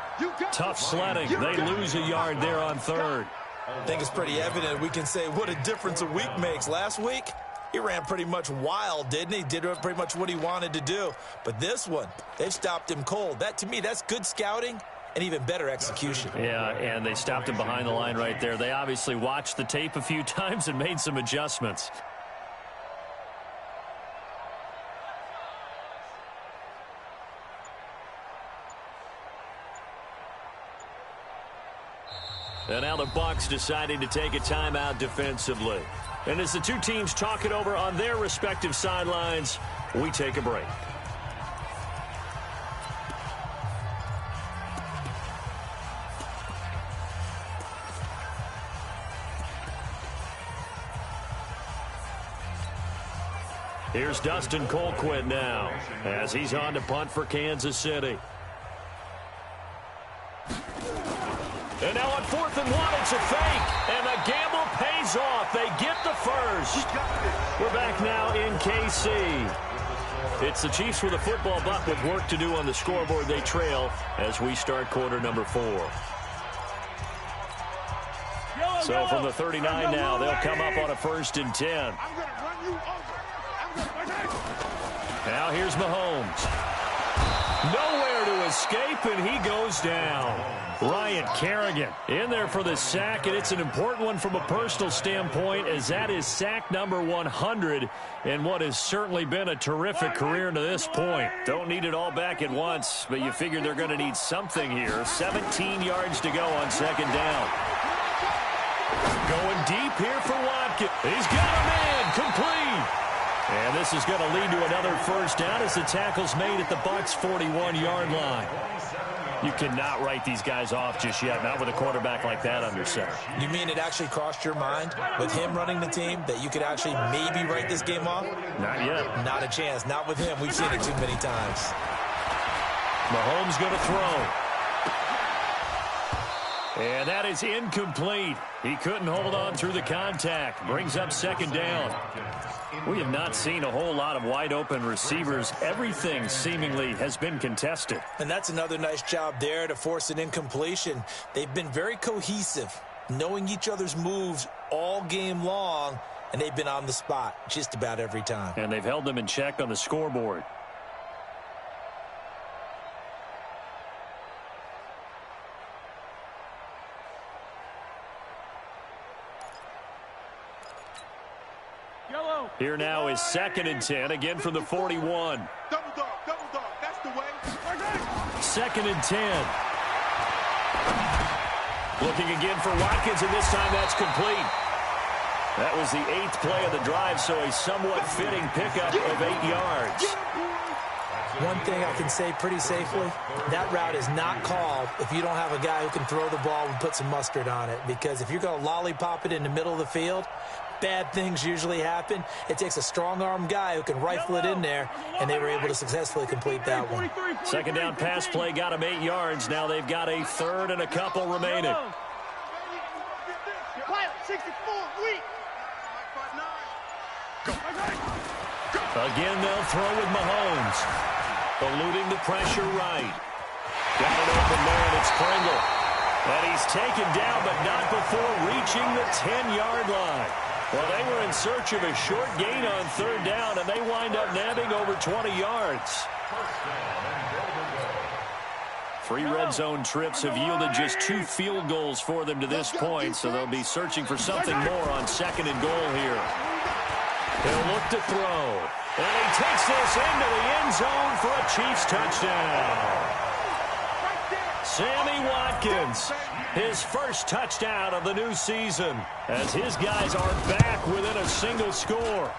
Tough sledding. They lose a yard there on 3rd. I think it's pretty evident. We can say what a difference a week makes. Last week, he ran pretty much wild, didn't he? Did pretty much what he wanted to do. But this one, they've stopped him cold. That, to me, that's good scouting and even better execution. Yeah, and they stopped him behind the line right there. They obviously watched the tape a few times and made some adjustments. And now the Bucs deciding to take a timeout defensively. And as the two teams talk it over on their respective sidelines, we take a break. Here's Dustin Colquitt now as he's on to punt for Kansas City. And now on 4th and 1, it's a fake. And the gamble pays off. They get the first. We're back now in KC. It's the Chiefs with a football buck with work to do on the scoreboard. They trail as we start quarter number 4. So from the 39 now, they'll come up on a 1st and 10. Now here's Mahomes. Nowhere there to escape, and he goes down. Ryan Kerrigan in there for the sack, and it's an important one from a personal standpoint, as that is sack number 100 in what has certainly been a terrific career to this point. Don't need it all back at once, but you figure they're going to need something here. 17 yards to go on second down. Going deep here for Watkins. He's got a man complete. And this is going to lead to another first down as the tackle's made at the Bucs' 41-yard line. You cannot write these guys off just yet, not with a quarterback like that under center. You mean it actually crossed your mind with him running the team that you could actually maybe write this game off? Not yet. Not a chance. Not with him. We've seen it too many times. Mahomes going to throw. And that is incomplete. He couldn't hold on through the contact. Brings up second down. We have not seen a whole lot of wide-open receivers. Everything seemingly has been contested. And that's another nice job there to force an incompletion. They've been very cohesive, knowing each other's moves all game long, and they've been on the spot just about every time. And they've held them in check on the scoreboard. Here now is 2nd and 10, again from the 41. Double dog, that's the way. 2nd and 10. Looking again for Watkins, and this time that's complete. That was the 8th play of the drive, so a somewhat fitting pickup of 8 yards. One thing I can say pretty safely, that route is not called if you don't have a guy who can throw the ball and put some mustard on it. Because if you're going to lollipop it in the middle of the field, bad things usually happen. It takes a strong-arm guy who can rifle it in there, and they were able to successfully complete that one. Second down pass play got them 8 yards. Now they've got a third and a couple remaining. 64, weak. Again, they'll throw with Mahomes. Eluding the pressure right. Got an open man, it's Pringle. And he's taken down, but not before reaching the 10-yard line. Well, they were in search of a short gain on third down, and they wind up nabbing over 20 yards. 3 red zone trips have yielded just 2 field goals for them to this point, so they'll be searching for something more on 2nd and goal here. He'll look to throw. And he takes this into the end zone for a Chiefs touchdown. Sammy Watkins, his first touchdown of the new season, as his guys are back within a single score.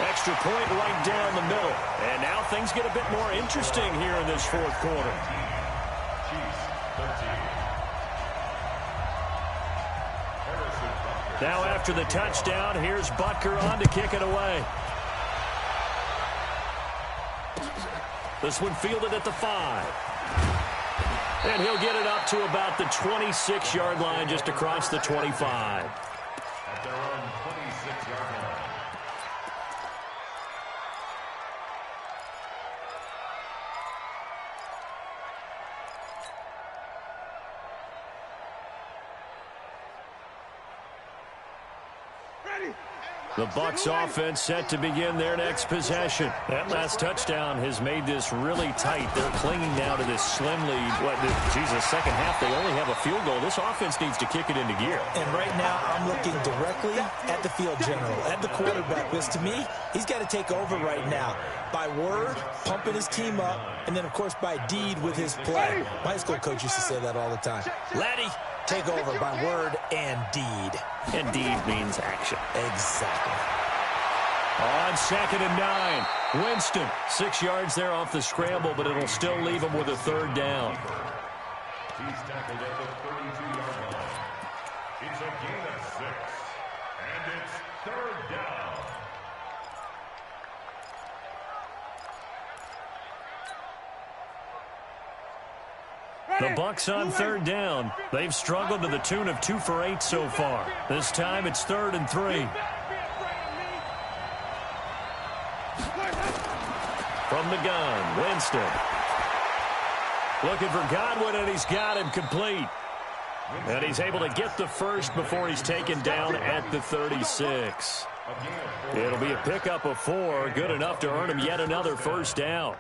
Extra point right down the middle. And now things get a bit more interesting here in this fourth quarter. Now after the touchdown, here's Butker on to kick it away. This one fielded at the 5. And he'll get it up to about the 26-yard line, just across the 25. At their own 26-yard line. The Bucs offense set to begin their next possession. That last touchdown has made this really tight. They're clinging now to this slim lead. Second half, they only have a field goal. This offense needs to kick it into gear. And right now, I'm looking directly at the field general, at the quarterback. Because to me, he's got to take over right now. By word, pumping his team up, and then, of course, by deed with his play. My high school coach used to say that all the time. Laddie, take over by word and deed. And deed means action. Exactly. On 2nd and 9, Winston. 6 yards there off the scramble, but it'll still leave him with a third down. He's tackled at the 32-yard line. It's a gain of 6, and it's third down. The Bucs on third down. They've struggled to the tune of 2 for 8 so far. This time it's 3rd and 3. From the gun, Winston. Looking for Godwin, and he's got him complete. And he's able to get the first before he's taken down at the 36. It'll be a pickup of 4, good enough to earn him yet another first down.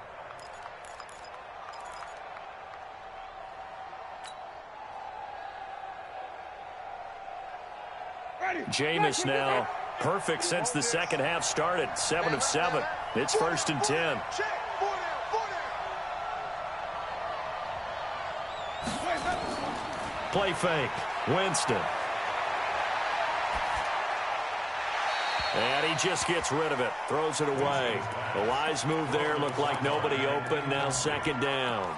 Jameis now perfect since the second half started. 7 of 7. It's 1st and 10. Play fake. Winston. And he just gets rid of it. Throws it away. A wise move there. Looked like nobody open. Now 2nd down.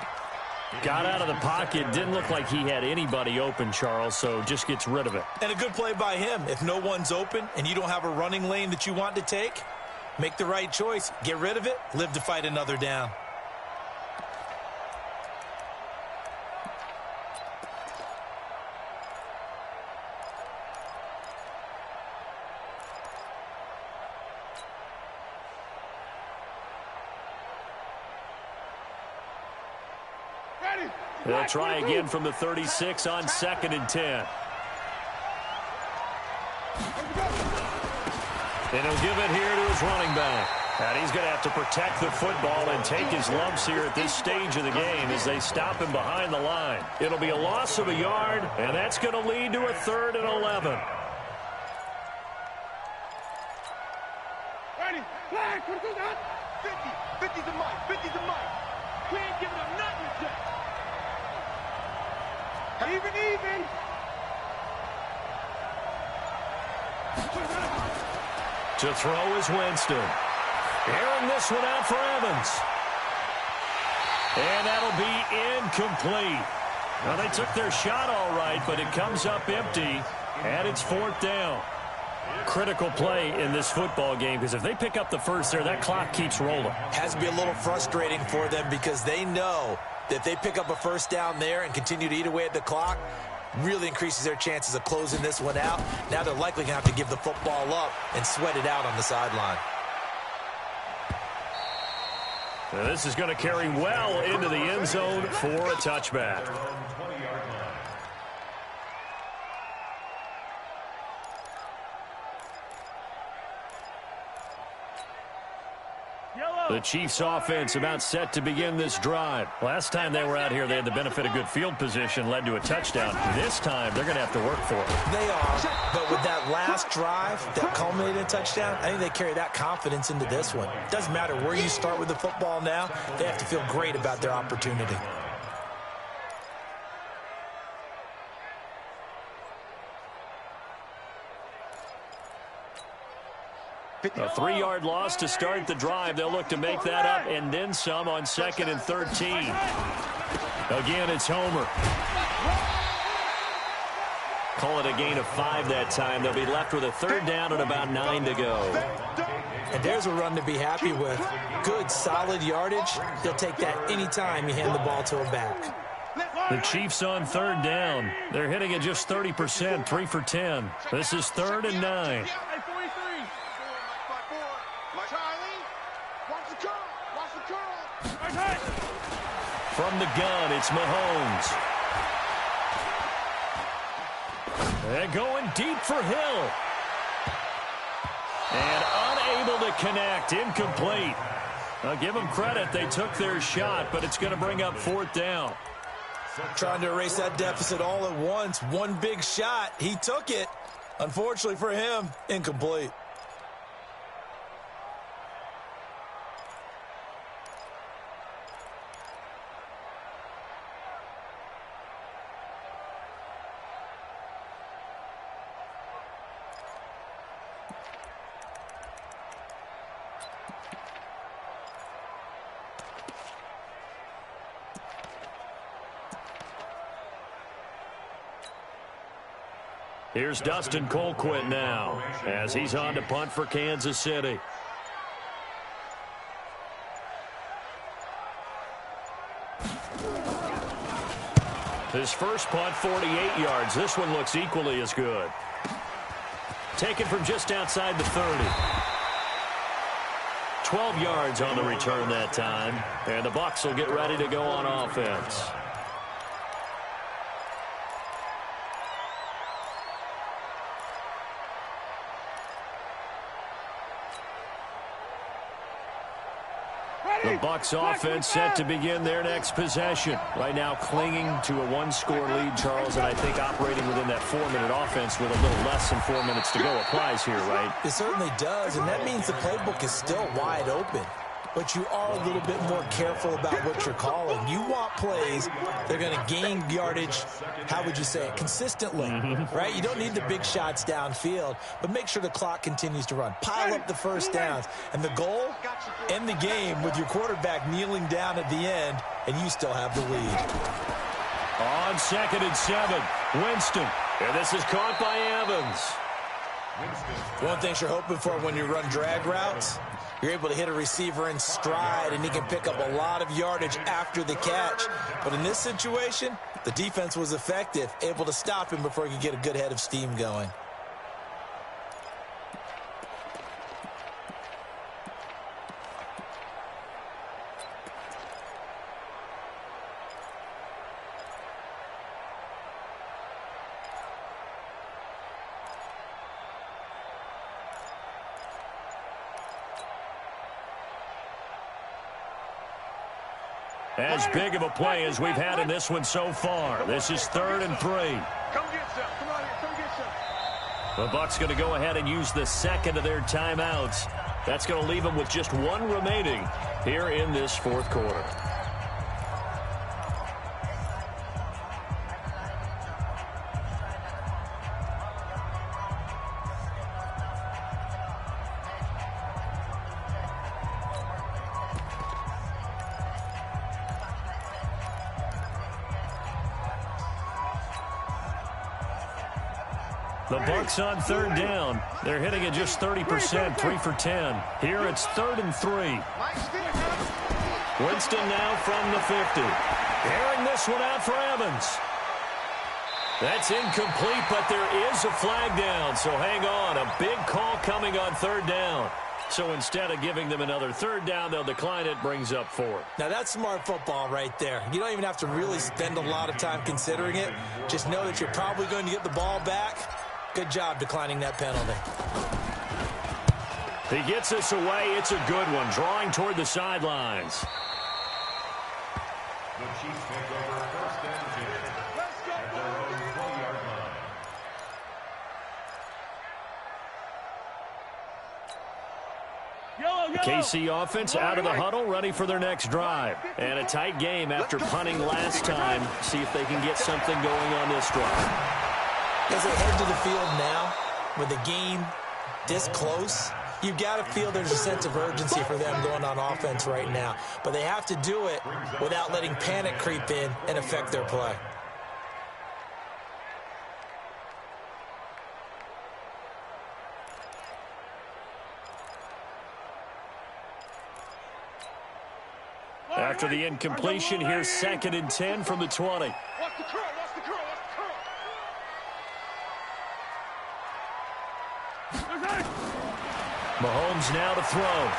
Got out of the pocket. Didn't look like he had anybody open, Charles, so just gets rid of it. And a good play by him. If no one's open and you don't have a running lane that you want to take, make the right choice. Get rid of it. Live to fight another down. They'll try again from the 36 on 2nd and 10. And he'll give it here to his running back. And he's going to have to protect the football and take his lumps here at this stage of the game as they stop him behind the line. It'll be a loss of a yard, and that's going to lead to a 3rd and 11. Ready, flag, 50, 50's a mic, 50's a mic. We ain't giving up nothing today. Even. To throw is Winston. Airing this one out for Evans. And that'll be incomplete. Well, they took their shot all right, but it comes up empty, and it's 4th down. Critical play in this football game, because if they pick up the first there, that clock keeps rolling. Has to be a little frustrating for them because they know that if they pick up a 1st down there and continue to eat away at the clock, really increases their chances of closing this one out. Now they're likely going to have to give the football up and sweat it out on the sideline. Now this is going to carry well into the end zone for a touchback. The Chiefs offense about set to begin this drive. Last time they were out here, they had the benefit of good field position, led to a touchdown. This time, they're going to have to work for it. They are, but with that last drive that culminated in a touchdown, I think they carry that confidence into this one. Doesn't matter where you start with the football now, they have to feel great about their opportunity. A 3-yard loss to start the drive. They'll look to make that up and then some on 2nd and 13. Again, it's Homer. Call it a gain of 5 that time. They'll be left with a 3rd down and about 9 to go. And there's a run to be happy with. Good, solid yardage. He'll take that anytime you hand the ball to him back. The Chiefs on 3rd down. They're hitting at just 30%, 3 for 10. This is 3rd and 9. From the gun, it's Mahomes. They're going deep for Hill. And unable to connect, incomplete. I'll give them credit. They took their shot, but it's going to bring up 4th down. Trying to erase that deficit all at once. One big shot. He took it. Unfortunately for him, incomplete. Here's Dustin Colquitt now as he's on to punt for Kansas City. His first punt, 48 yards. This one looks equally as good. Taken from just outside the 30. 12 yards on the return that time. And the Bucs will get ready to go on offense. The Bucs offense set to begin their next possession. Right now clinging to a one-score lead, Charles, and I think operating within that 4-minute offense with a little less than 4 minutes to go applies here, right? It certainly does, and that means the playbook is still wide open. But you are a little bit more careful about what you're calling. You want plays that are going to gain yardage, how would you say it, consistently, right? You don't need the big shots downfield, but make sure the clock continues to run. Pile up the first downs. And the goal, end the game with your quarterback kneeling down at the end, and you still have the lead. On 2nd and 7, Winston. And this is caught by Evans. One thing you're hoping for when you run drag routes, you're able to hit a receiver in stride, and he can pick up a lot of yardage after the catch. But in this situation, the defense was effective, able to stop him before he could get a good head of steam going. As big of a play as we've had in this one so far. This is 3rd and 3. Come get some. Come on here. Come get some. The Bucs going to go ahead and use the second of their timeouts. That's going to leave them with just one remaining here in this 4th quarter. The Bucs on 3rd down. They're hitting at just 30%, 3 for 10. Here it's 3rd and 3. Winston now from the 50. Airing this one out for Evans. That's incomplete, but there is a flag down, so hang on. A big call coming on 3rd down. So instead of giving them another 3rd down, they'll decline it, brings up 4th. Now, that's smart football right there. You don't even have to really spend a lot of time considering it. Just know that you're probably going to get the ball back. Good job declining that penalty. He gets us away. It's a good one, drawing toward the sidelines. The Chiefs take over 1st and 10 at their own 20-yard line. The KC offense out of the huddle, ready for their next drive. And a tight game after punting last time. See if they can get something going on this drive. As they head to the field now, with the game this close, you've got to feel there's a sense of urgency for them going on offense right now. But they have to do it without letting panic creep in and affect their play. After the incompletion, here's 2nd and 10 from the 20. Watch the curl. Watch the curl. Watch the curl. Mahomes now to throw.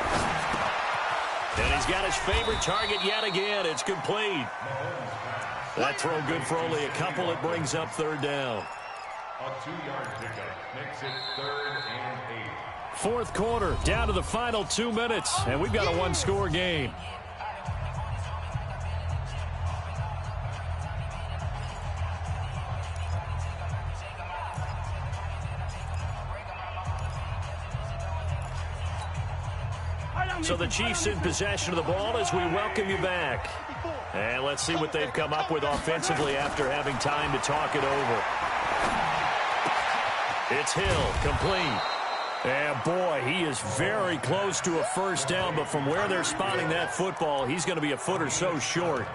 And he's got his favorite target yet again. It's complete. That throw good for only a couple. It brings up 3rd down. A 2-yard pickup makes it 3rd and 8. 4th quarter, down to the final 2 minutes. And we've got a one-score game. So the Chiefs in possession of the ball as we welcome you back. And let's see what they've come up with offensively after having time to talk it over. It's Hill, complete. And boy, he is very close to a 1st down, but from where they're spotting that football, he's going to be a foot or so short.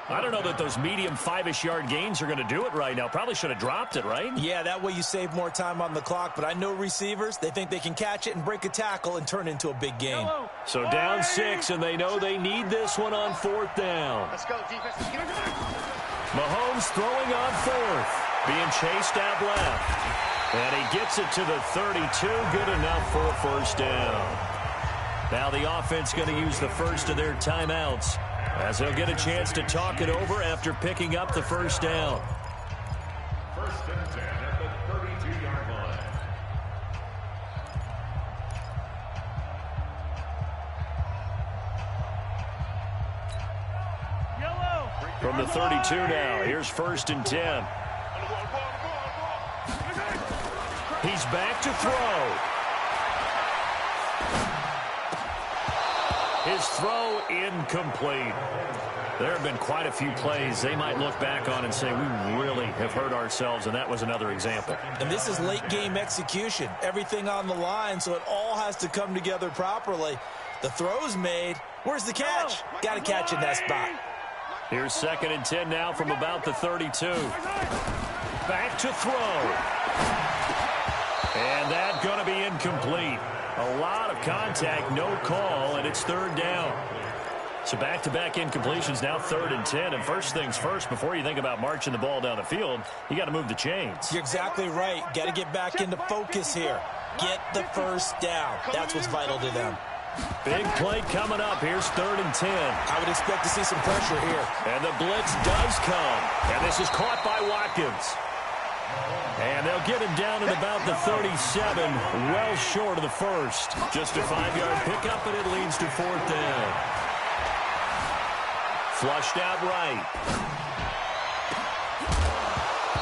I don't know that those medium 5-ish yard gains are going to do it right now. Probably should have dropped it, right? Yeah, that way you save more time on the clock. But I know receivers, they think they can catch it and break a tackle and turn it into a big gain. So down 6, and they know they need this one on 4th down. Let's go, defense. Mahomes throwing on 4th, being chased out left. And he gets it to the 32, good enough for a 1st down. Now the offense going to use the first of their timeouts, as they'll get a chance to talk it over after picking up the 1st down. 1st and 10 at the 32-yard line. From the 32 now, here's 1st and 10. He's back to throw. His throw incomplete. There have been quite a few plays they might look back on and say, we really have hurt ourselves, and that was another example. And this is late-game execution. Everything on the line, so it all has to come together properly. The throw's made. Where's the catch? Got to catch in that spot. Here's 2nd and 10 now from about the 32. Back to throw. And that's going to be incomplete. A lot of contact, no call, and it's 3rd down. So back-to-back incompletions, now 3rd and 10. And first things first, before you think about marching the ball down the field, you got to move the chains. You're exactly right. Got to get back into focus here. Get the first down. That's what's vital to them. Big play coming up. Here's 3rd and 10. I would expect to see some pressure here. And the blitz does come. And this is caught by Watkins. And they'll get him down at about the 37, well short of the first. Just a 5-yard pickup, and it leads to 4th down. Flushed out right.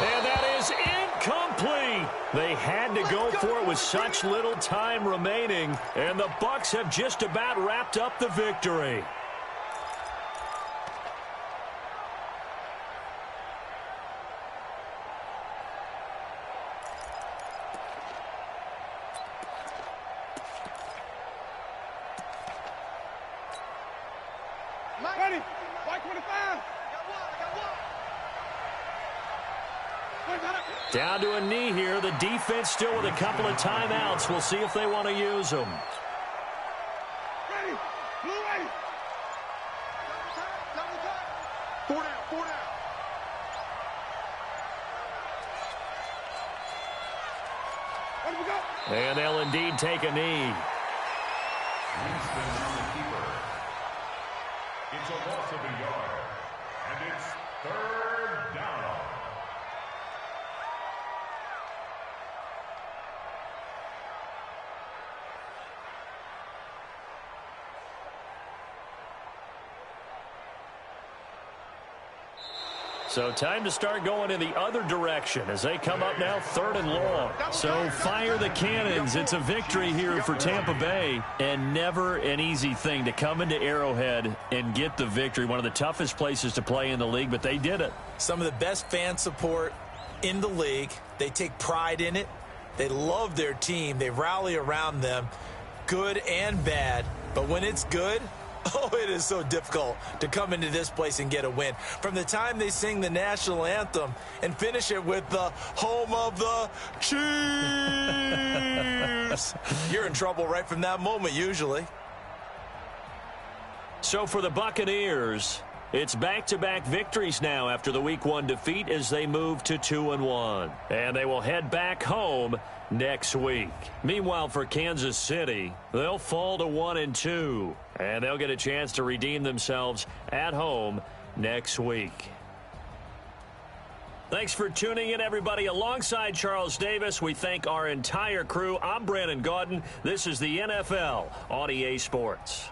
And that is incomplete. They had to go for it with such little time remaining, and the Bucs have just about wrapped up the victory. Ready. White 25. Down to a knee here. The defense still with a couple of timeouts. We'll see if they want to use them. Ready. Blue ready. Four down. Ready to go. And they'll indeed take a knee. It's a loss of a yard, and it's 3rd down. So time to start going in the other direction as they come up now 3rd and long. So fire the cannons. It's a victory here for Tampa Bay, and never an easy thing to come into Arrowhead and get the victory. One of the toughest places to play in the league, but they did it. Some of the best fan support in the league. They take pride in it. They love their team. They rally around them, good and bad. But when it's good, oh, it is so difficult to come into this place and get a win. From the time they sing the national anthem and finish it with the home of the Chiefs, you're in trouble right from that moment usually. So for the Buccaneers, it's back-to-back victories now after the Week 1 defeat as they move to 2-1. And they will head back home next week. Meanwhile, for Kansas City, they'll fall to 1-2. And they'll get a chance to redeem themselves at home next week. Thanks for tuning in, everybody. Alongside Charles Davis, we thank our entire crew. I'm Brandon Gaudin. This is the NFL on EA Sports.